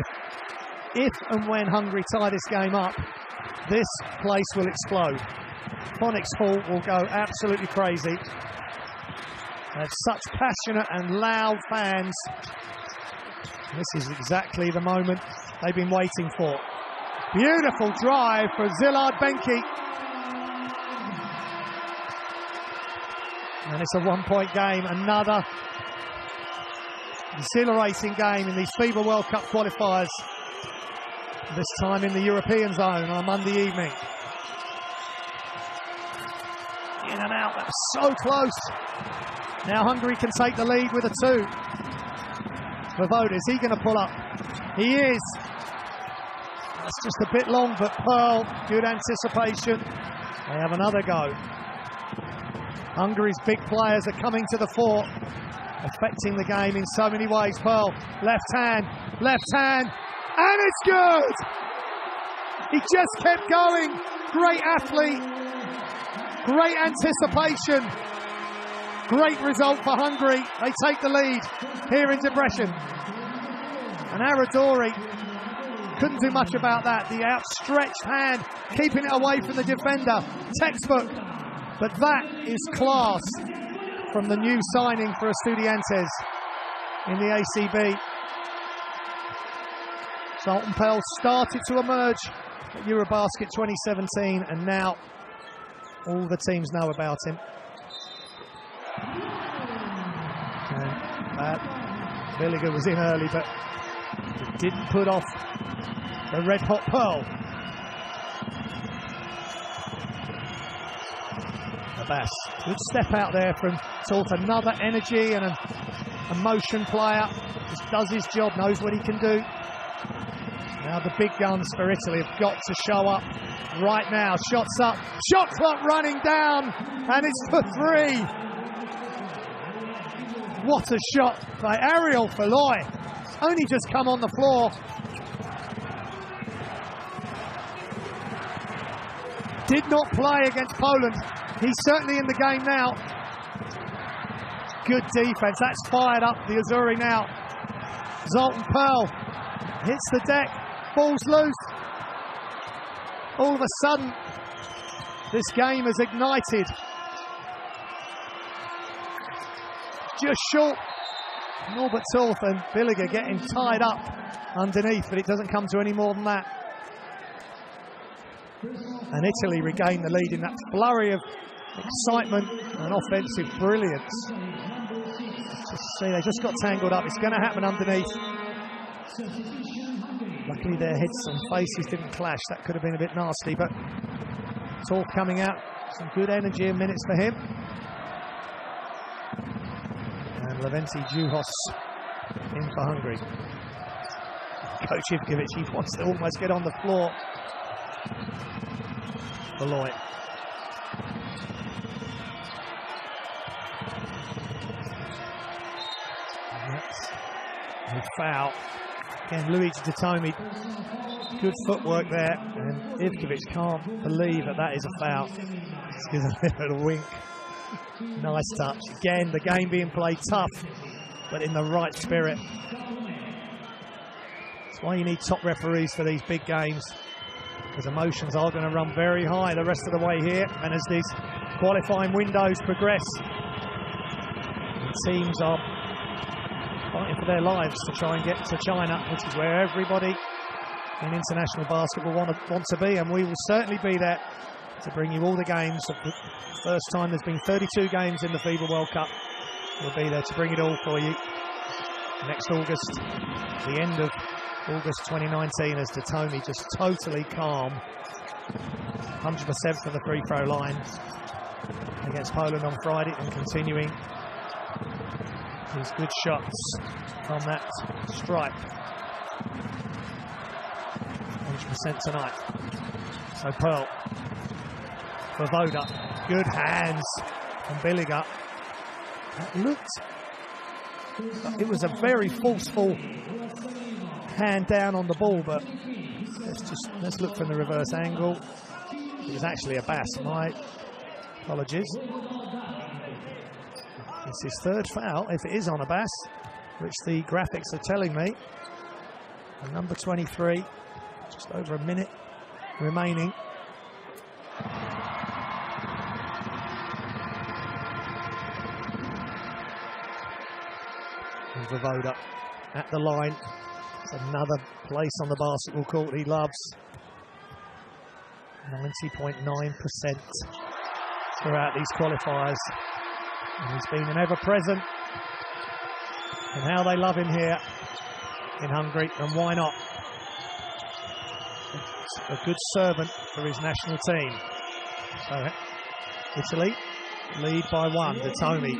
if and when Hungary tie this game up, this place will explode. Phonics Hall will go absolutely crazy. They have such passionate and loud fans. This is exactly the moment they've been waiting for. Beautiful drive for Zilard Benki. And it's a 1-point game. Another exhilarating game in these FIBA World Cup qualifiers. This time in the European zone on a Monday evening. In and out. out. That was so close. Now Hungary can take the lead with a 2. Svoboda, is he going to pull up? He is. That's just a bit long, but Pearl, good anticipation. They have another go. Hungary's big players are coming to the fore, affecting the game in so many ways. Pearl, left hand, and it's good! He just kept going. Great athlete, great anticipation, great result for Hungary. They take the lead here in Debrecen. And Aradori couldn't do much about that. The outstretched hand, keeping it away from the defender. Textbook. But that is class from the new signing for Estudiantes in the ACB. Zoltan Pearl started to emerge at Eurobasket 2017, and now all the teams know about him. And Villiger was in early, but it didn't put off the red-hot Pearl. Abbas, good step out there from Salt. Another energy and a motion player. Just does his job, knows what he can do. Now the big guns for Italy have got to show up right now. Shots up, shot clock running down, and it's for 3. What a shot by Ariel Feloy. Only just come on the floor. Did not play against Poland. He's certainly in the game now. Good defense. That's fired up the Azzurri now. Zoltan Pearl hits the deck, falls loose. All of a sudden, this game has ignited. Just short. Norbert Torf and Villiger getting tied up underneath, but it doesn't come to any more than that. And Italy regain the lead in that flurry of excitement and offensive brilliance. Just see, they just got tangled up. It's going to happen underneath. Luckily their heads and faces didn't clash. That could have been a bit nasty, but Torf coming out. Some good energy and minutes for him. And Leventi Juhos in for Hungary. Coach Ivkovic, he wants to almost get on the floor. Beloit. That's a foul. Again, Luigi Datomi, good footwork there, and Ivkovic can't believe that is a foul. Just gives a little wink. Nice touch. Again, the game being played tough, but in the right spirit. That's why you need top referees for these big games, because emotions are going to run very high the rest of the way here. And as these qualifying windows progress, the teams are fighting for their lives to try and get to China, which is where everybody in international basketball want to be, and we will certainly be there to bring you all the games. The first time there's been 32 games in the FIBA World Cup. We'll be there to bring it all for you next August, the end of August 2019, as Datomi just totally calm, 100% from the free throw line against Poland on Friday, and continuing his good shots from that stripe. 100% tonight. So Pearl, Svoboda, good hands from Villiger. That looked, it was a very forceful hand down on the ball, but let's look from the reverse angle. It was actually a Bass. My apologies. It's his third foul, if it is on a Bass, which the graphics are telling me. And number 23, just over a minute remaining. And Svoboda at the line. It's another place on the basketball court he loves. 90.9% throughout these qualifiers. And he's been an ever-present. And how they love him here in Hungary, and why not? It's a good servant for his national team. So Italy lead by 1. Datomi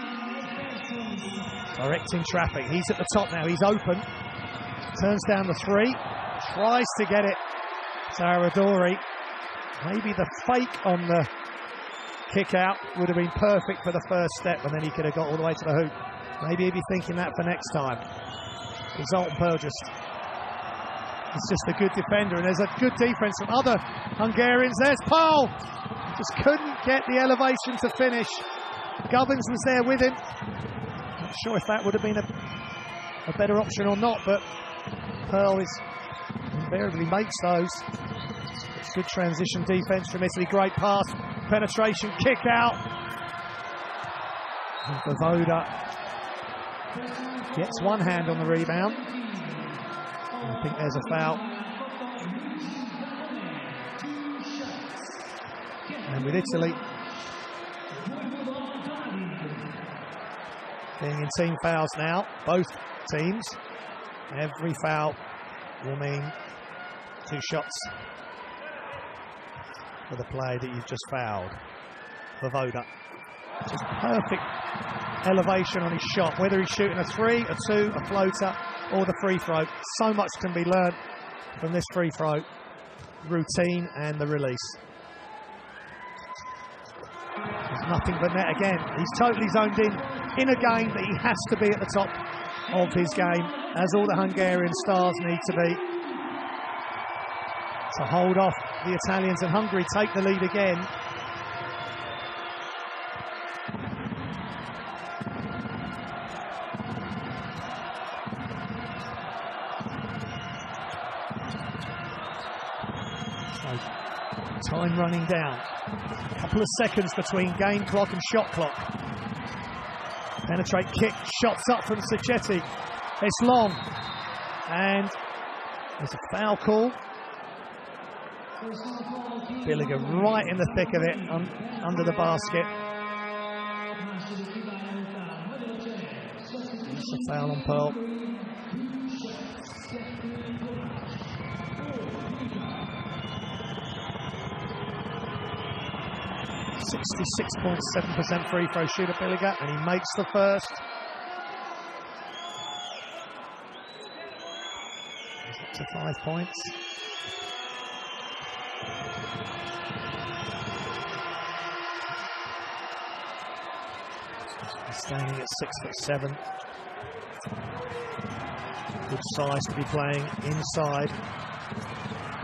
directing traffic. He's at the top now. He's open. Turns down the 3. Tries to get it. Saradori. Maybe the fake on the kick out would have been perfect for the first step, and then he could have got all the way to the hoop. Maybe he'd be thinking that for next time. Zoltan Pearl is just a good defender, and there's a good defense from other Hungarians. There's Pearl. Just couldn't get the elevation to finish. Gubbins was there with him. Not sure if that would have been a better option or not, but Pearl invariably makes those. It's good transition defense from Italy. Great pass, penetration, kick out. And Voda gets one hand on the rebound. I think there's a foul. And with Italy being in team fouls now, both teams, every foul will mean 2 shots for the play that you've just fouled. For Voda. Just perfect elevation on his shot, whether he's shooting a 3, a 2, a floater, or the free throw. So much can be learned from this free throw routine and the release. There's nothing but net again. He's totally zoned in a game that he has to be at the top of his game, as all the Hungarian stars need to be. To hold off the Italians, and Hungary take the lead again. Time running down. A couple of seconds between game clock and shot clock. Penetrate kick, shots up from Sacchetti. It's long. And there's a foul call. Billiger right in the thick of it, under the basket. It's a foul on Pearl. 66.7% free throw shooter, Billiger, and he makes the first. He's up to 5 points. He's standing at 6'7". Good size to be playing inside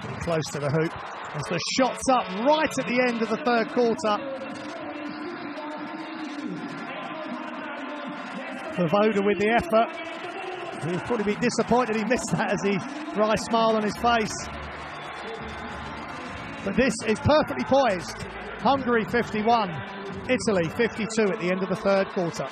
and close to the hoop. As the shot's up right at the end of the third quarter. Voda with the effort. He'll probably be disappointed he missed that as he dry smile on his face. But this is perfectly poised. Hungary 51, Italy 52 at the end of the third quarter.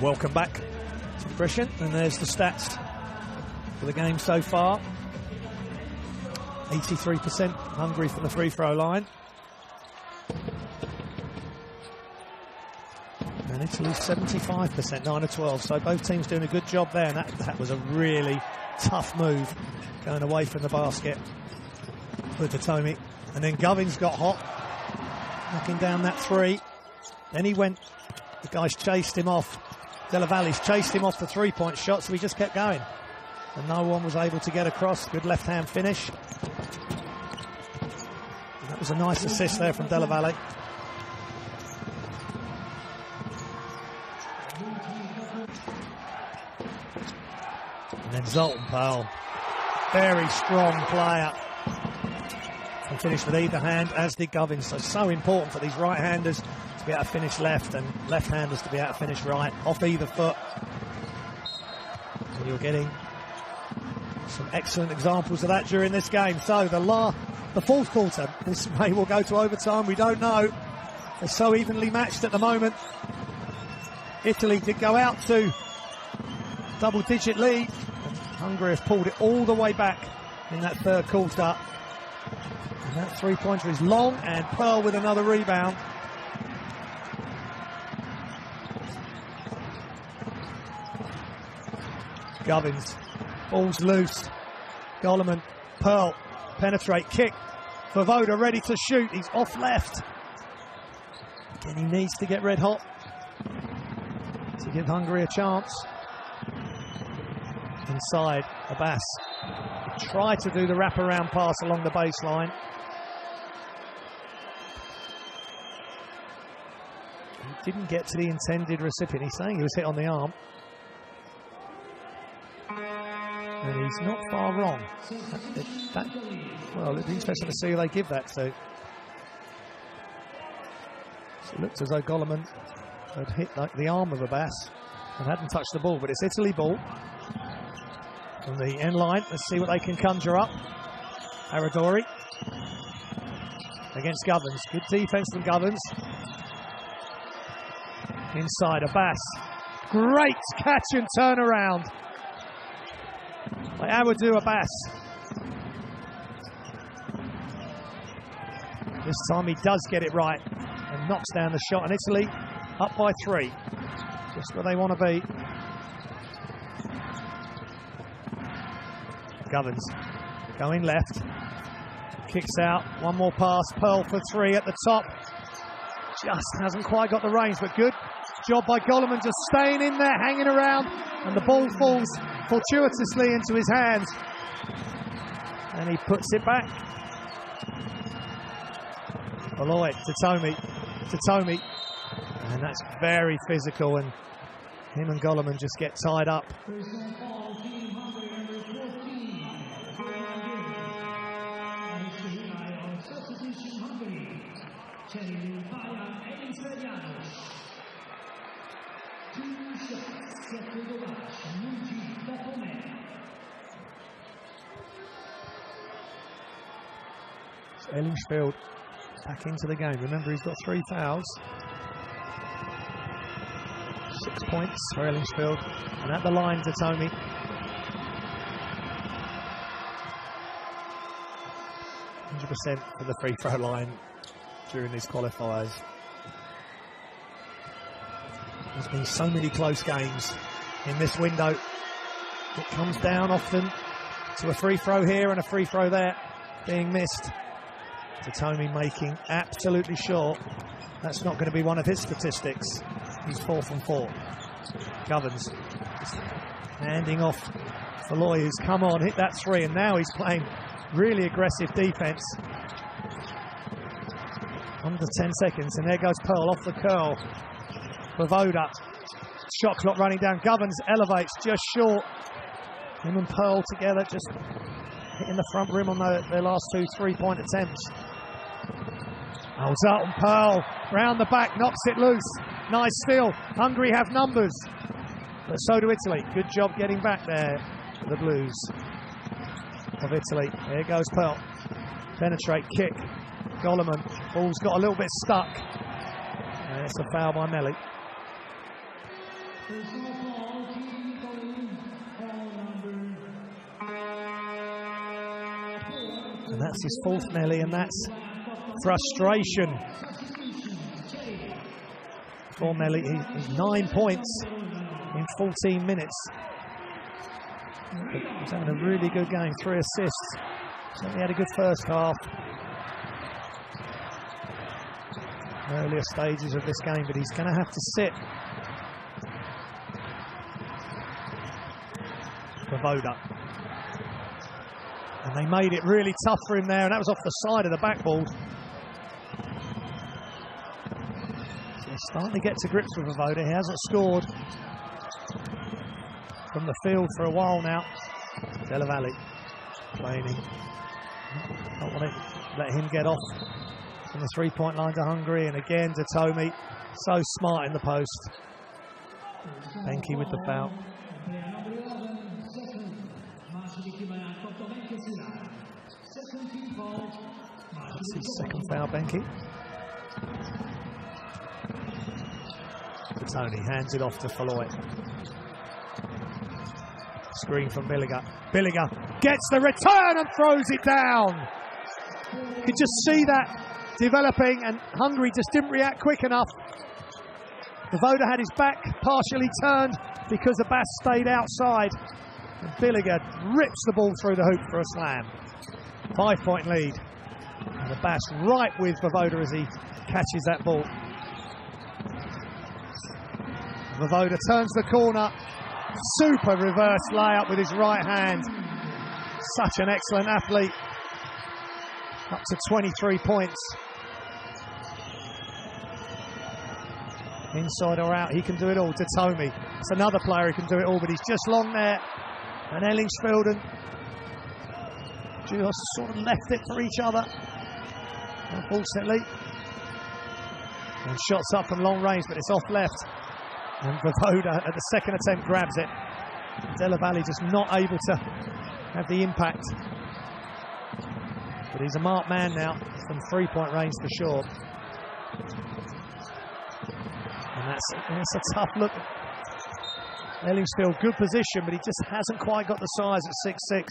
Welcome back to Depression, and there's the stats for the game so far. 83% Hungary from the free throw line. And Italy's 75%, 9 of 12. So both teams doing a good job there, and that was a really tough move, going away from the basket for Datomi. And then Gubbins got hot, knocking down that 3. Then he went, the guys chased him off. Della Valle's chased him off the 3-point shot, so he just kept going. And no one was able to get across. Good left-hand finish. And that was a nice assist there from Della Valle. And then Zoltan Pearl, very strong player. And finished with either hand, as did Gubbins. So important for these right-handers to be able to finish left, and left-handers to be able to finish right, off either foot. And you're getting Some excellent examples of that during this game. So the fourth quarter, this may will go to overtime, we don't know. They're so evenly matched at the moment. Italy did go out to double-digit lead. Hungary have pulled it all the way back in that third quarter. And that three-pointer is long, and Pearl with another rebound. Govins, ball's loose. Goloman, Pearl, penetrate, kick. Voda ready to shoot. He's off left. Again, he needs to get red hot to give Hungary a chance. Inside, Abbas. Try to do the wraparound pass along the baseline. He didn't get to the intended recipient. He's saying he was hit on the arm. And he's not far wrong. Well, it'd be interesting to see who they give that to. So it looks as though Goloman had hit like the arm of Abbas and hadn't touched the ball, but it's Italy ball. From the end line, let's see what they can conjure up. Aradori against Govins. Good defense from Govins. Inside, Abbas. Great catch and turnaround by Awadou Abbas. This time he does get it right and knocks down the shot, and Italy up by 3. Just where they want to be. Govins going left, kicks out, one more pass, Pearl for 3 at the top. Just hasn't quite got the range, but good job by Goloman, just staying in there, hanging around, and the ball falls fortuitously into his hands. And he puts it back. Aloy to Tomi. And that's very physical, and him and Goloman just get tied up. Ellingsfield back into the game. Remember, he's got 3 fouls. 6 points for Ellingsfield. And at the line to Tomi. 100% for the free throw line during these qualifiers. There's been so many close games in this window. It comes down often to a free throw here and a free throw there being missed. Tomi making absolutely sure that's not going to be one of his statistics. He's 4 from 4. Govins just handing off Falloy, who's come on, hit that 3, and now he's playing really aggressive defense. Under 10 seconds, and there goes Pearl off the curl. Voda, shot clock running down. Govins elevates just short. Him and Pearl together, just hitting the front rim on their last 2 3-point attempts. Holds up on Pearl, round the back, knocks it loose. Nice steal. Hungary have numbers, but so do Italy. Good job getting back there for the Blues of Italy. Here goes Pearl. Penetrate, kick. Goloman. Ball's got a little bit stuck. And it's a foul by Melli. And that's his 4th Melli, and that's frustration for Melli. He's 9 points in 14 minutes. He's having a really good game, 3 assists. Certainly had a good first half. Earlier stages of this game, but he's going to have to sit. Voda. And they made it really tough for him there, and that was off the side of the backboard. So he's starting to get to grips with Voda. He hasn't scored from the field for a while now. Della Valle playing him. Don't want to let him get off from the 3-point line to Hungary, and again to Tomi. So smart in the post. Benke with the foul. That's his second foul, Benke. Tony hands it off to Falloy. Screen from Billiger. Billiger gets the return and throws it down. You could just see that developing, and Hungary just didn't react quick enough. Voda had his back partially turned because Abbas stayed outside. And Billiger rips the ball through the hoop for a slam. 5-point lead. And Abbas right with Voda as he catches that ball. Voda turns the corner. Super reverse layup with his right hand. Such an excellent athlete. Up to 23 points. Inside or out, he can do it all. Datomi, it's another player who can do it all, but he's just long there. And Ellingsfield and Juhos sort of left it for each other, unfortunately. And shots up from long range, but it's off left. And Voda at the second attempt grabs it. Della Valle just not able to have the impact. But he's a marked man now from 3-point range for sure. And that's a tough look. Ellingsfield, good position, but he just hasn't quite got the size at 6'6".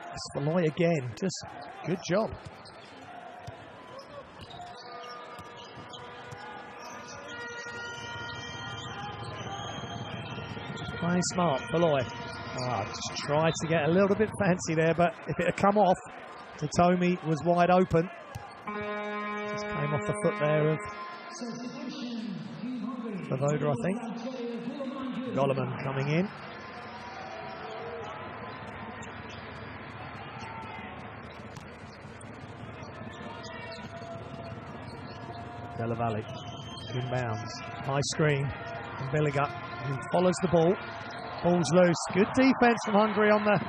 That's Falloy again, just good job. Playing smart, Falloy. Just tried to get a little bit fancy there, but if it had come off, Datomi was wide open. Just came off the foot there of Voda, I think. Goloman coming in. Della Valle inbounds, high screen from Billiger, who follows the ball. Ball's loose. Good defense from Hungary on the...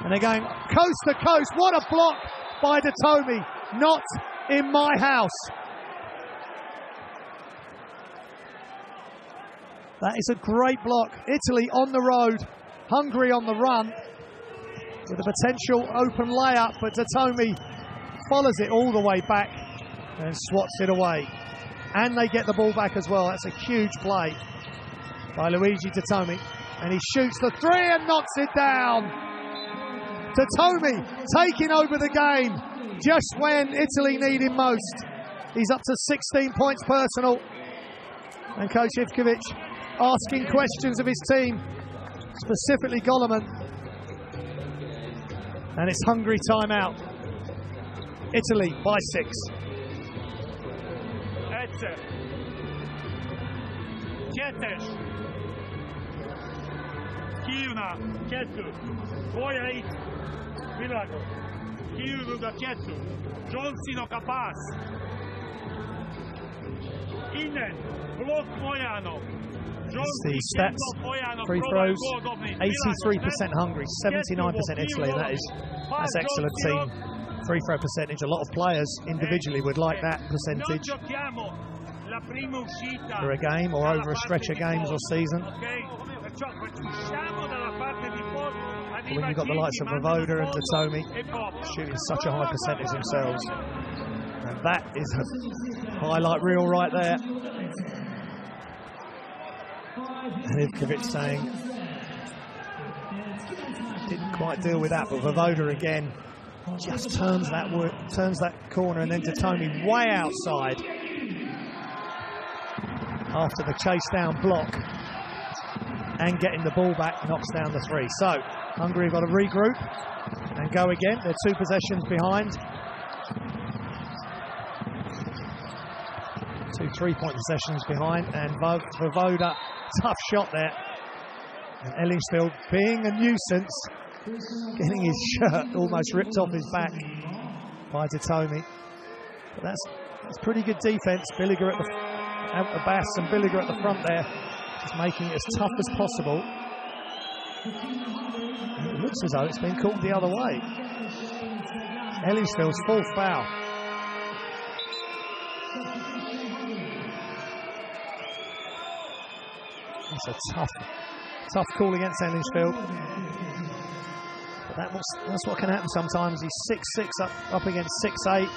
And they're going coast to coast. What a block by Datomi. Not in my house. That is a great block. Italy on the road. Hungary on the run. With a potential open layup, but Datomi follows it all the way back and swats it away. And they get the ball back as well. That's a huge play by Luigi Datomi, and he shoots the three and knocks it down. Datomi taking over the game just when Italy need him most. He's up to 16 points personal, and Coach Ivkovic asking questions of his team, specifically Goloman. And it's Hungary timeout. Italy by 6. Kijuna, 4, Boja i Vilago, Kijuna 4, Johnsino Kapas, Inen, Blok Bojano, the stats, free throws, 83% Hungary, 79% Italy, and that's excellent team free throw percentage. A lot of players individually would like that percentage for a game or over a stretch of games or season. But when you've got the likes of Voda and Datomi shooting such a high percentage themselves, and that is a highlight reel right there. And Ivkovic saying didn't quite deal with that, but Voda again just turns that corner, and then Datomi way outside after the chase down block and getting the ball back, knocks down the three. So Hungary have got to regroup and go again. They're 2 possessions behind. 2 3-point possessions behind, and for Voda, tough shot there. And Ellingsfield being a nuisance, getting his shirt almost ripped off his back by Datomi. But that's pretty good defense. Billiger at the Abbas and Billiger at the front there. just making it as tough as possible. And it looks as though it's been called the other way. Ellisfield's fourth foul. It's a tough call against Ellisfield. But that's what can happen sometimes. He's 6'6", up against 6'8".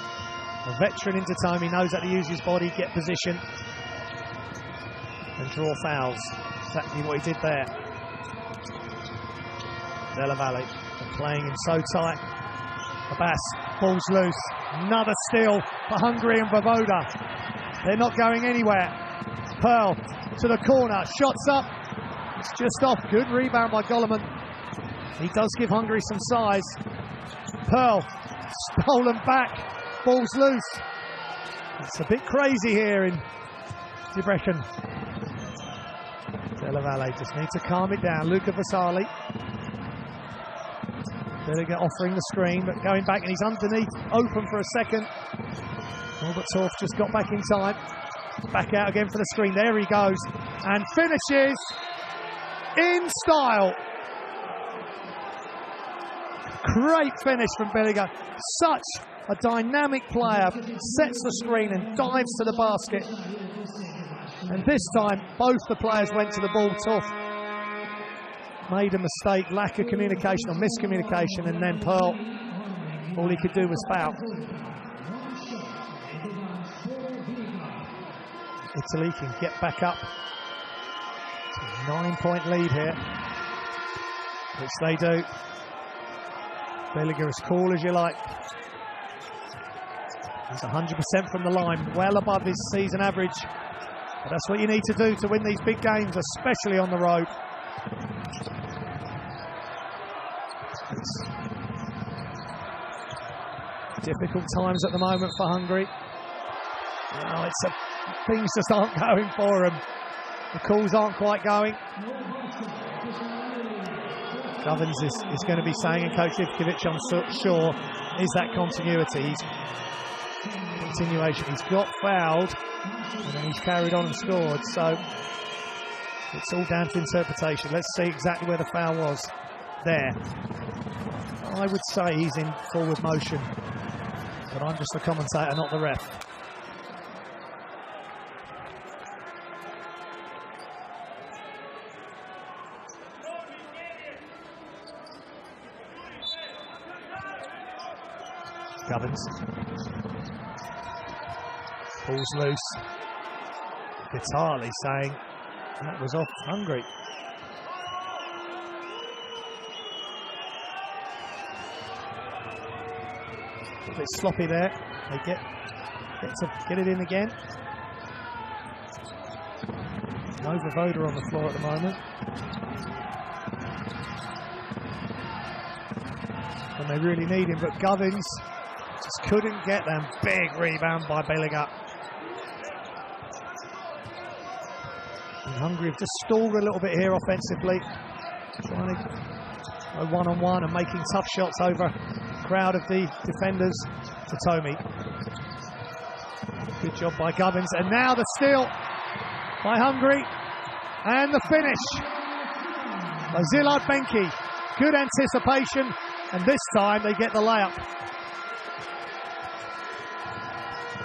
A veteran into time, he knows how to use his body, get position, and draw fouls. Exactly what he did there. Della Valle playing him so tight. Abbas, ball's loose. Another steal for Hungary and Vojvoda. They're not going anywhere. Pearl to the corner, shots up. It's just off. Good rebound by Goloman. He does give Hungary some size. Pearl, stolen back. Ball's loose. It's a bit crazy here in Debrecen. Della Valle just needs to calm it down. Luca Vasali. Billiger offering the screen, but going back, and he's underneath, open for a second. Albert Torf just got back in time. Back out again for the screen. There he goes. And finishes in style. Great finish from Billiger. Such a dynamic player. Sets the screen and dives to the basket. And this time, both the players went to the ball. Torf made a mistake, lack of communication or miscommunication, and then Pearl, all he could do was foul. Italy can get back up. It's a 9-point lead here, which they do. Billiger as cool as you like. He's 100% from the line, well above his season average. But that's what you need to do to win these big games, especially on the road. It's difficult times at the moment for Hungary. Things just aren't going for them. The calls aren't quite going. Govins is going to be saying, and Coach Ivkovic, I'm sure, is that continuity. Continuation. He's got fouled, and then he's carried on and scored. So it's all down to interpretation. Let's see exactly where the foul was. There. I would say he's in forward motion, but I'm just the commentator, not the ref. Govins. Ball's loose. Vitali saying that was off Hungary. A bit sloppy there. They get it in again. No Vojvoda on the floor at the moment. And they really need him, but Govins just couldn't get them. Big rebound by Billiger. And Hungary have just stalled a little bit here offensively. Trying to go one-on-one and making tough shots over a crowd of the defenders to Tommy. Good job by Govins. And now the steal by Hungary. And the finish. Zilard Benki. Good anticipation. And this time they get the layup.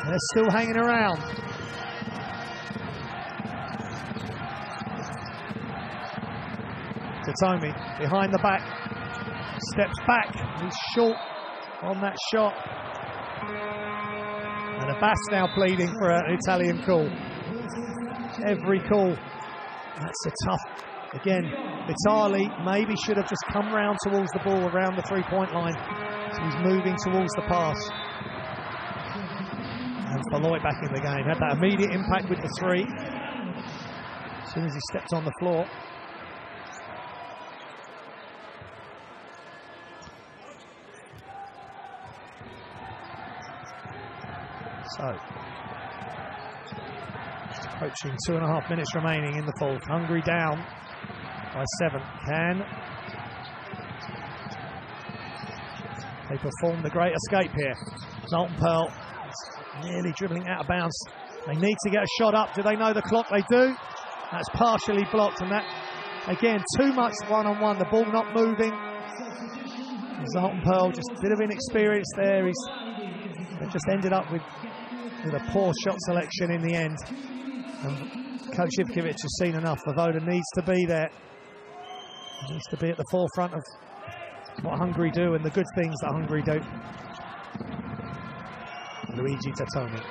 They're still hanging around. Totomi behind the back. Steps back. He's short on that shot. And Abbas now pleading for an Italian call. Every call. That's a tough. Again, Vitali maybe should have just come round towards the ball around the three-point line. So he's moving towards the pass. And Falloy back in the game. Had that immediate impact with the three. As soon as he stepped on the floor. So, just approaching 2.5 minutes remaining in the fourth. Hungary down by 7. Can they perform the great escape here? Zoltan Pearl is nearly dribbling out of bounds. They need to get a shot up. Do they know the clock? They do. That's partially blocked, and that, again, too much one-on-one. The ball not moving. Zoltan Pearl, just a bit of inexperience there. They just ended up with a poor shot selection in the end. And Coach Ivkovic has seen enough. Voda needs to be there. He needs to be at the forefront of what Hungary do and the good things that Hungary do. Luigi Tattomi,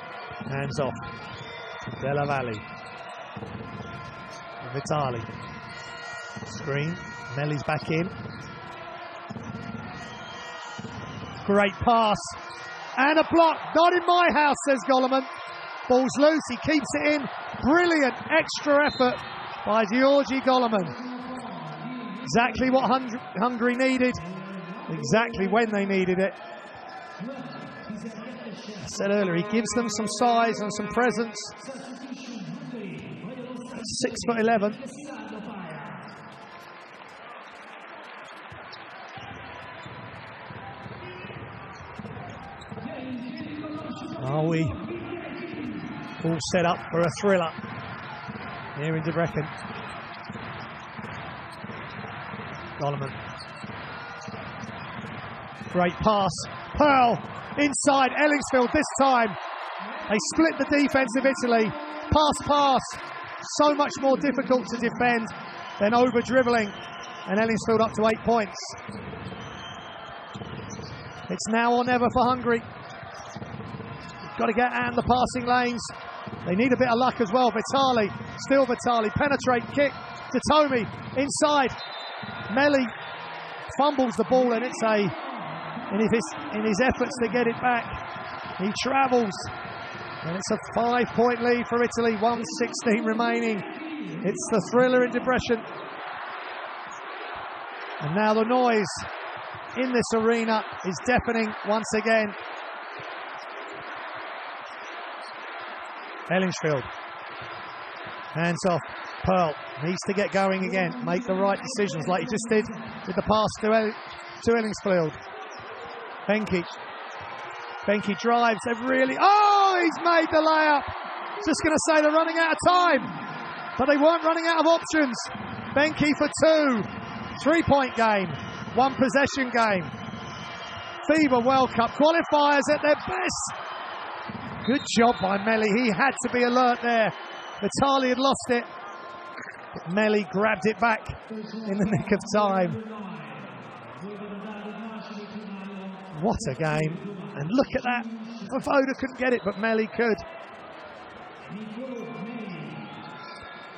hands off. Della Valle. Vitali. Screen. Melli's back in. Great pass. And a block. Not in my house, says Goloman. Ball's loose. He keeps it in. Brilliant extra effort by Gyorgy Goloman. Exactly what Hungary needed. Exactly when they needed it. I said earlier, he gives them some size and some presence. 6'11". Are we all set up for a thriller here in Debrecen? Goloman. Great pass. Pearl inside. Ellingsfield this time. They split the defence of Italy. Pass. So much more difficult to defend than over-dribbling. And Ellingsfield up to 8 points. It's now or never for Hungary. Got to get out in the passing lanes. They need a bit of luck as well. Vitali, still Vitali. Penetrate, kick to Tomi. Inside. Melli fumbles the ball, and it's in his efforts to get it back, he travels, and it's a 5-point lead for Italy. 1:16 remaining. It's the thriller in Debrecen, and now the noise in this arena is deafening once again. Ellingsfield, hands off. Pearl needs to get going again, make the right decisions like he just did with the pass to Ellingsfield. Benke drives. They've really... Oh, he's made the layup. Just going to say they're running out of time, but they weren't running out of options. Benke for 2. 3-point game. 1 possession game. FIBA World Cup qualifiers at their best. Good job by Melli. He had to be alert there. Vitali had lost it. Melli grabbed it back in the nick of time. What a game. And look at that. Voda couldn't get it, but Melli could.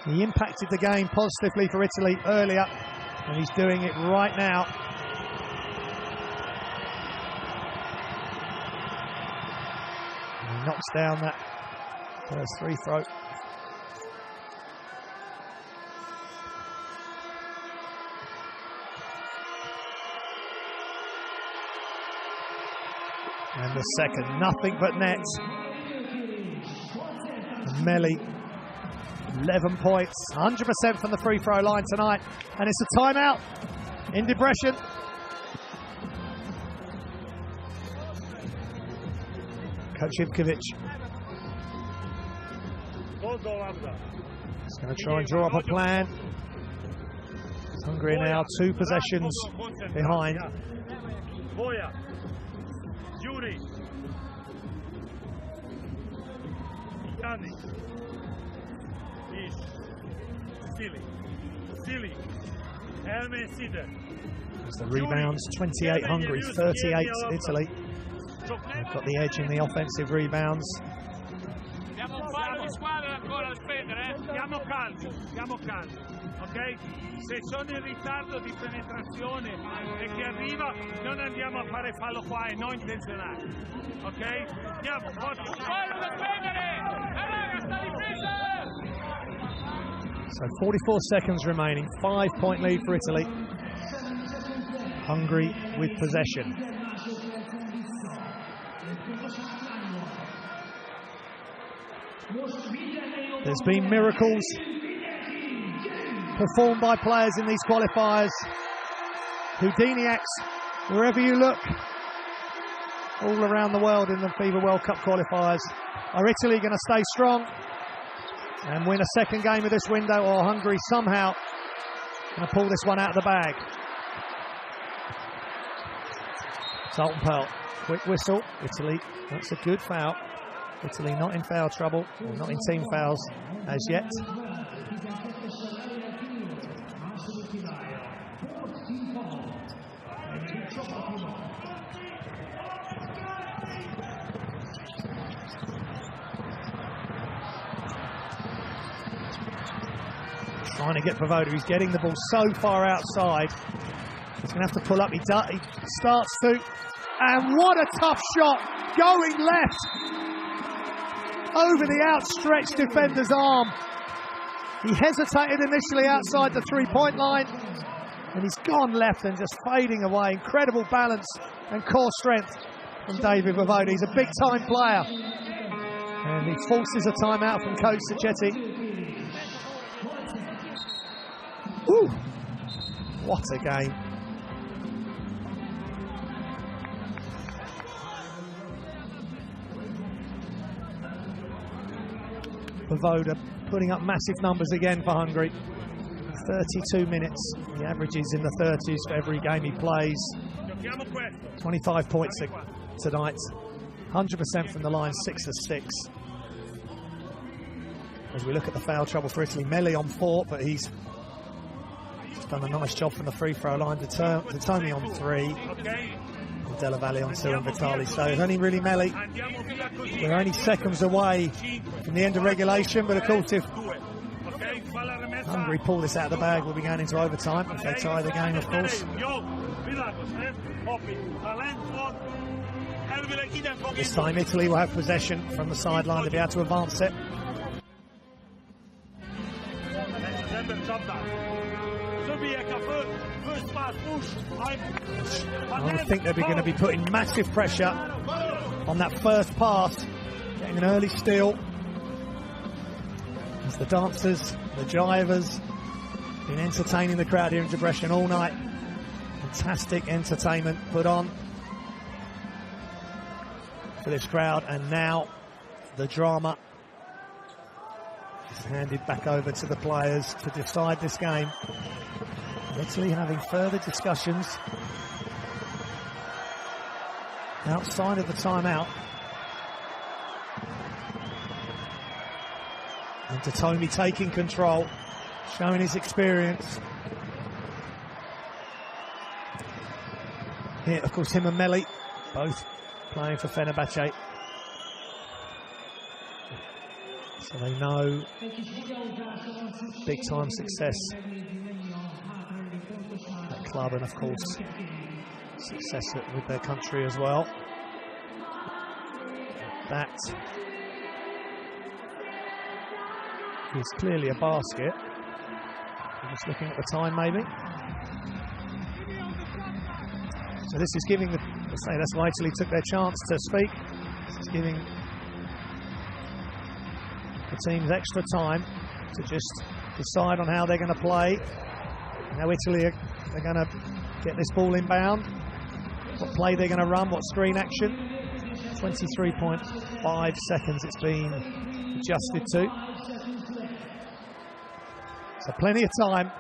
He impacted the game positively for Italy earlier, and he's doing it right now. And he knocks down that first free throw. And the second, nothing but net. And Melli, 11 points, 100% from the free throw line tonight. And it's a timeout in Debrecen. Coach Ivkovic is going to try and draw up a plan. Hungary now 2 possessions behind. Yuri, Tani, Ish, Silly, Elme Sider. As the rebounds, 28 Hungary, 38 Italy. They've got the edge in the offensive rebounds. Siamo calmi, ok? Se sono in ritardo di penetrazione e che arriva, non andiamo a fare fallo qua e non intenzionali, ok? Andiamo, So 44 seconds remaining, 5-point lead for Italy. Hungary with possession. There's been miracles performed by players in these qualifiers. Houdiniacs, wherever you look, all around the world in the FIBA World Cup qualifiers. Are Italy going to stay strong? and win a second game of this window, or Hungary somehow going to pull this one out of the bag. Sultan Pearl, quick whistle. Italy, that's a good foul. Italy not in foul trouble, or not in team fouls as yet. Trying to get Voivoda. He's getting the ball so far outside. He's going to have to pull up. He starts to. And what a tough shot. Going left. Over the outstretched defender's arm. He hesitated initially outside the three-point line. And he's gone left and just fading away. Incredible balance and core strength from David Voivoda. He's a big-time player. And he forces a timeout from Coach Sacchetti. Ooh, what a game. Voivoda putting up massive numbers again for Hungary. 32 minutes. He averages in the 30s for every game he plays. 25 points tonight. 100% from the line, 6 of 6. As we look at the foul trouble for Italy, Meli on 4, but he's done a nice job from the free throw line. Tony on 3, Della Valle on 2, and Vitali. So it's only really Meli. We're only seconds away from the end of regulation, but of course if Hungary pull this out of the bag, we'll be going into overtime if they tie the game, of course. This time Italy will have possession from the sideline to be able to advance it. I would think they're going to be putting massive pressure on that first pass, getting an early steal. As the dancers, the jivers, been entertaining the crowd here in Debrecen all night. Fantastic entertainment put on for this crowd, and now the drama is handed back over to the players to decide this game. Italy having further discussions outside of the timeout. And Totomi taking control, showing his experience. Here, of course, him and Meli, both playing for Fenerbahce. So they know big-time success at club, and of course success with their country as well. That is clearly a basket. I'm just looking at the time, maybe. So this is giving the, say that's why Italy took their chance to speak. This is giving the teams extra time to just decide on how they're going to play, how Italy are going to get this ball inbound, what play they're going to run, what screen action. 23.5 seconds it's been adjusted to. So plenty of time.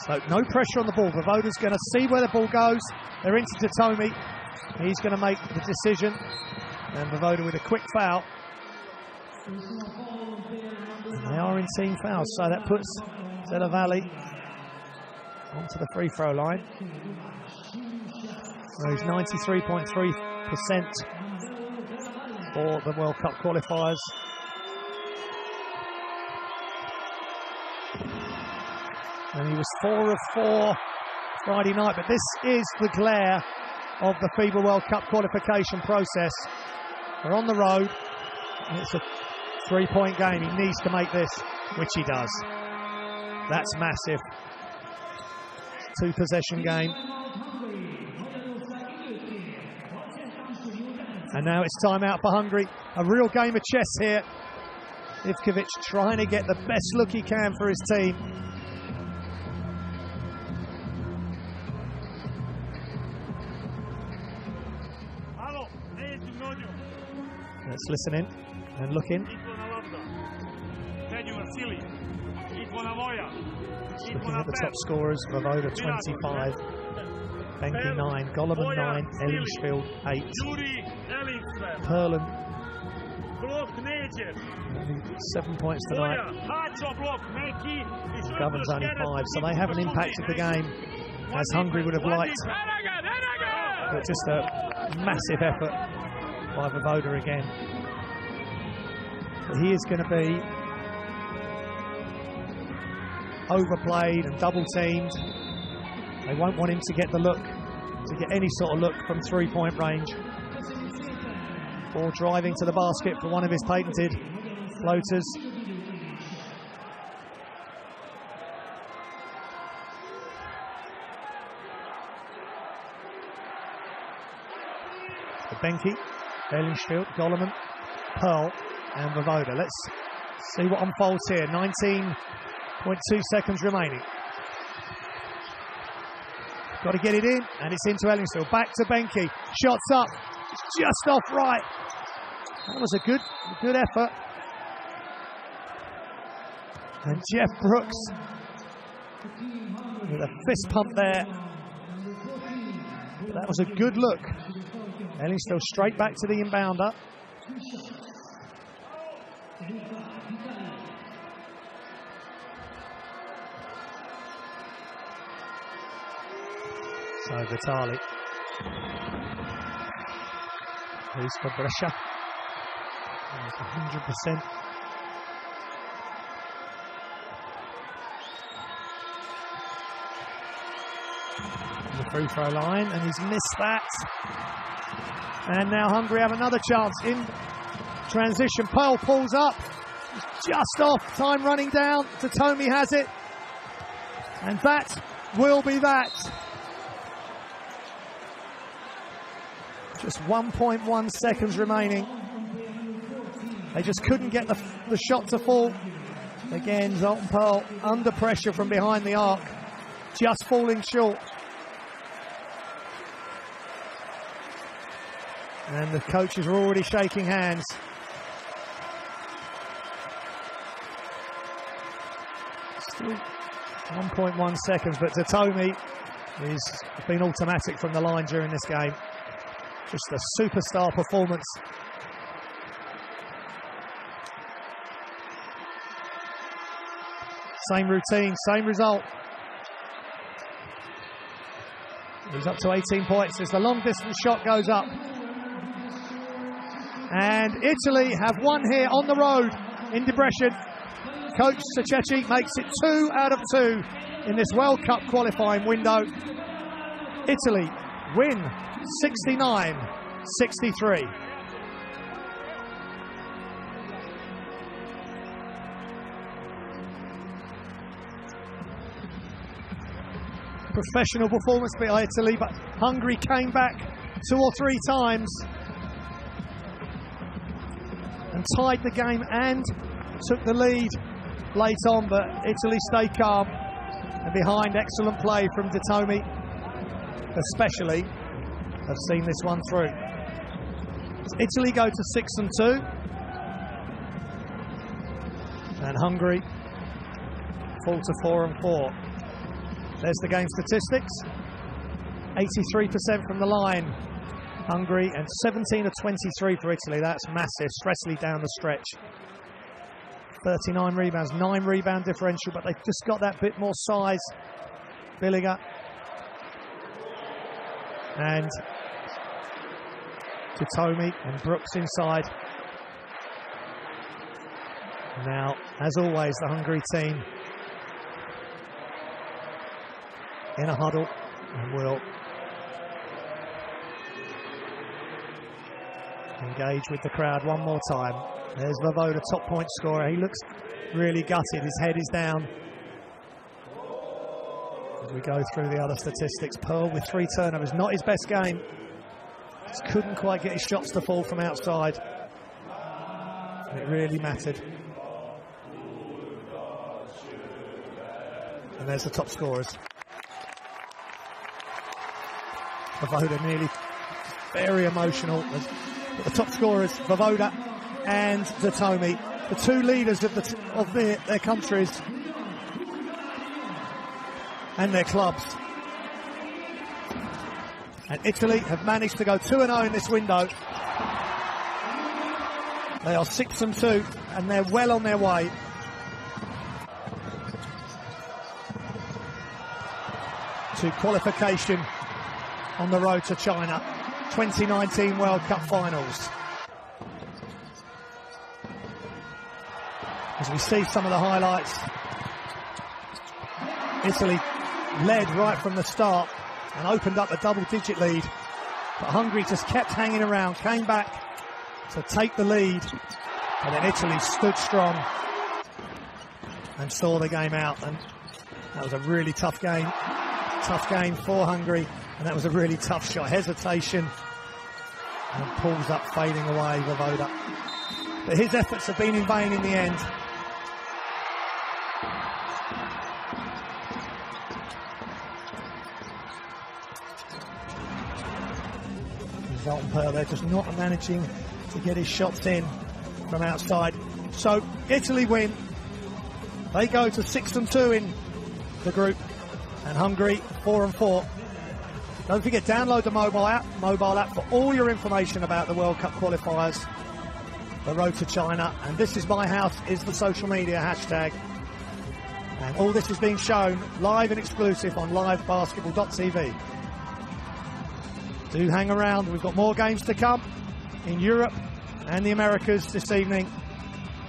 So no pressure on the ball. Voivoda's going to see where the ball goes. They're into Totomi. He's going to make the decision. And Voivoda with a quick foul. And they are in team fouls, so that puts Della Valle onto the free throw line. So he's 93.3% for the World Cup qualifiers. And he was 4 of 4 Friday night, but this is the glare of the FIBA World Cup qualification process. They're on the road, and it's a three-point game. He needs to make this, which he does. That's massive. Two-possession game. And now it's time out for Hungary. A real game of chess here. Ivkovic trying to get the best look he can for his team. Let's listen in. And looking. Looking at the top scorers, Vovoda 25, Benki 9, Goloman 9, Ellingsfield 8, Perlen 7 points tonight, Governs only 5, so they haven't impacted the game as Hungary would have liked, but just a massive effort by Vovoda again. But he is going to be overplayed and double teamed. They won't want him to get the look, to get any sort of look from 3-point range, or driving to the basket for one of his patented floaters. So Benki, Ellingsfield, Goloman, Pearl and Vovoda. Let's see what unfolds here. 19.2 seconds remaining. Got to get it in, and it's into Ellingsfield. Back to Benki. Shots up. It's just off right. That was a good effort. And Jeff Brooks with a fist pump there. But that was a good look. Ellingsfield straight back to the inbounder. So Vitali. He's for Brescia. 100%. The free throw line, and he's missed that. And now Hungary have another chance in transition. Pearl pulls up. It's just off. Time running down. Tatomi has it. And that will be that. Just 1.1 seconds remaining. They just couldn't get the shot to fall. Again, Zoltan Pearl under pressure from behind the arc, just falling short. And the coaches are already shaking hands. Still 1.1 seconds, but Tatomi has been automatic from the line during this game. Just a superstar performance. Same routine, same result. He's up to 18 points as the long distance shot goes up. And Italy have won here on the road in Debrecen. Coach Sacetti makes it 2 out of 2 in this World Cup qualifying window. Italy win 69-63. Professional performance by Italy, but Hungary came back 2 or 3 times and tied the game and took the lead late on, but Italy stayed calm, and behind excellent play from Tatomi especially have seen this one through. Italy go to 6-2 and Hungary fall to 4-4. There's the game statistics. 83% from the line, Hungary, and 17 of 23 for Italy. That's massive. Stressley down the stretch. 39 rebounds, 9 rebound differential, but they've just got that bit more size. Billiger. And Tatomi and Brooks inside. Now, as always, the Hungary team in a huddle and will engage with the crowd one more time. There's Vovoda, top point scorer. He looks really gutted. His head is down. As we go through the other statistics, Pearl with 3 turnovers. Not his best game. Just couldn't quite get his shots to fall from outside. It really mattered. And there's the top scorers. Vovoda nearly very emotional. But the top scorers, Vovoda and Datomi, the two leaders of their countries and their clubs. And Italy have managed to go 2-0 in this window. They are 6-2, and they're well on their way. To qualification on the road to China 2019 World Cup Finals. As we see some of the highlights, Italy led right from the start and opened up a double-digit lead, but Hungary just kept hanging around, came back to take the lead, and then Italy stood strong and saw the game out. And that was a really tough game for Hungary, and that was a really tough shot. Hesitation, and pulls up, fading away, Voda. But his efforts have been in vain in the end. They're just not managing to get his shots in from outside. So Italy win. They go to 6-2 in the group, and Hungary 4-4. Don't forget, download the mobile app for all your information about the World Cup qualifiers, the road to China. And This Is My House is the social media hashtag. And all this is being shown live and exclusive on livebasketball.tv. Do hang around, we've got more games to come in Europe and the Americas this evening.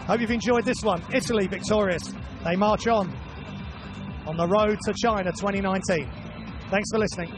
Hope you've enjoyed this one. Italy victorious. They march on the road to China 2019. Thanks for listening.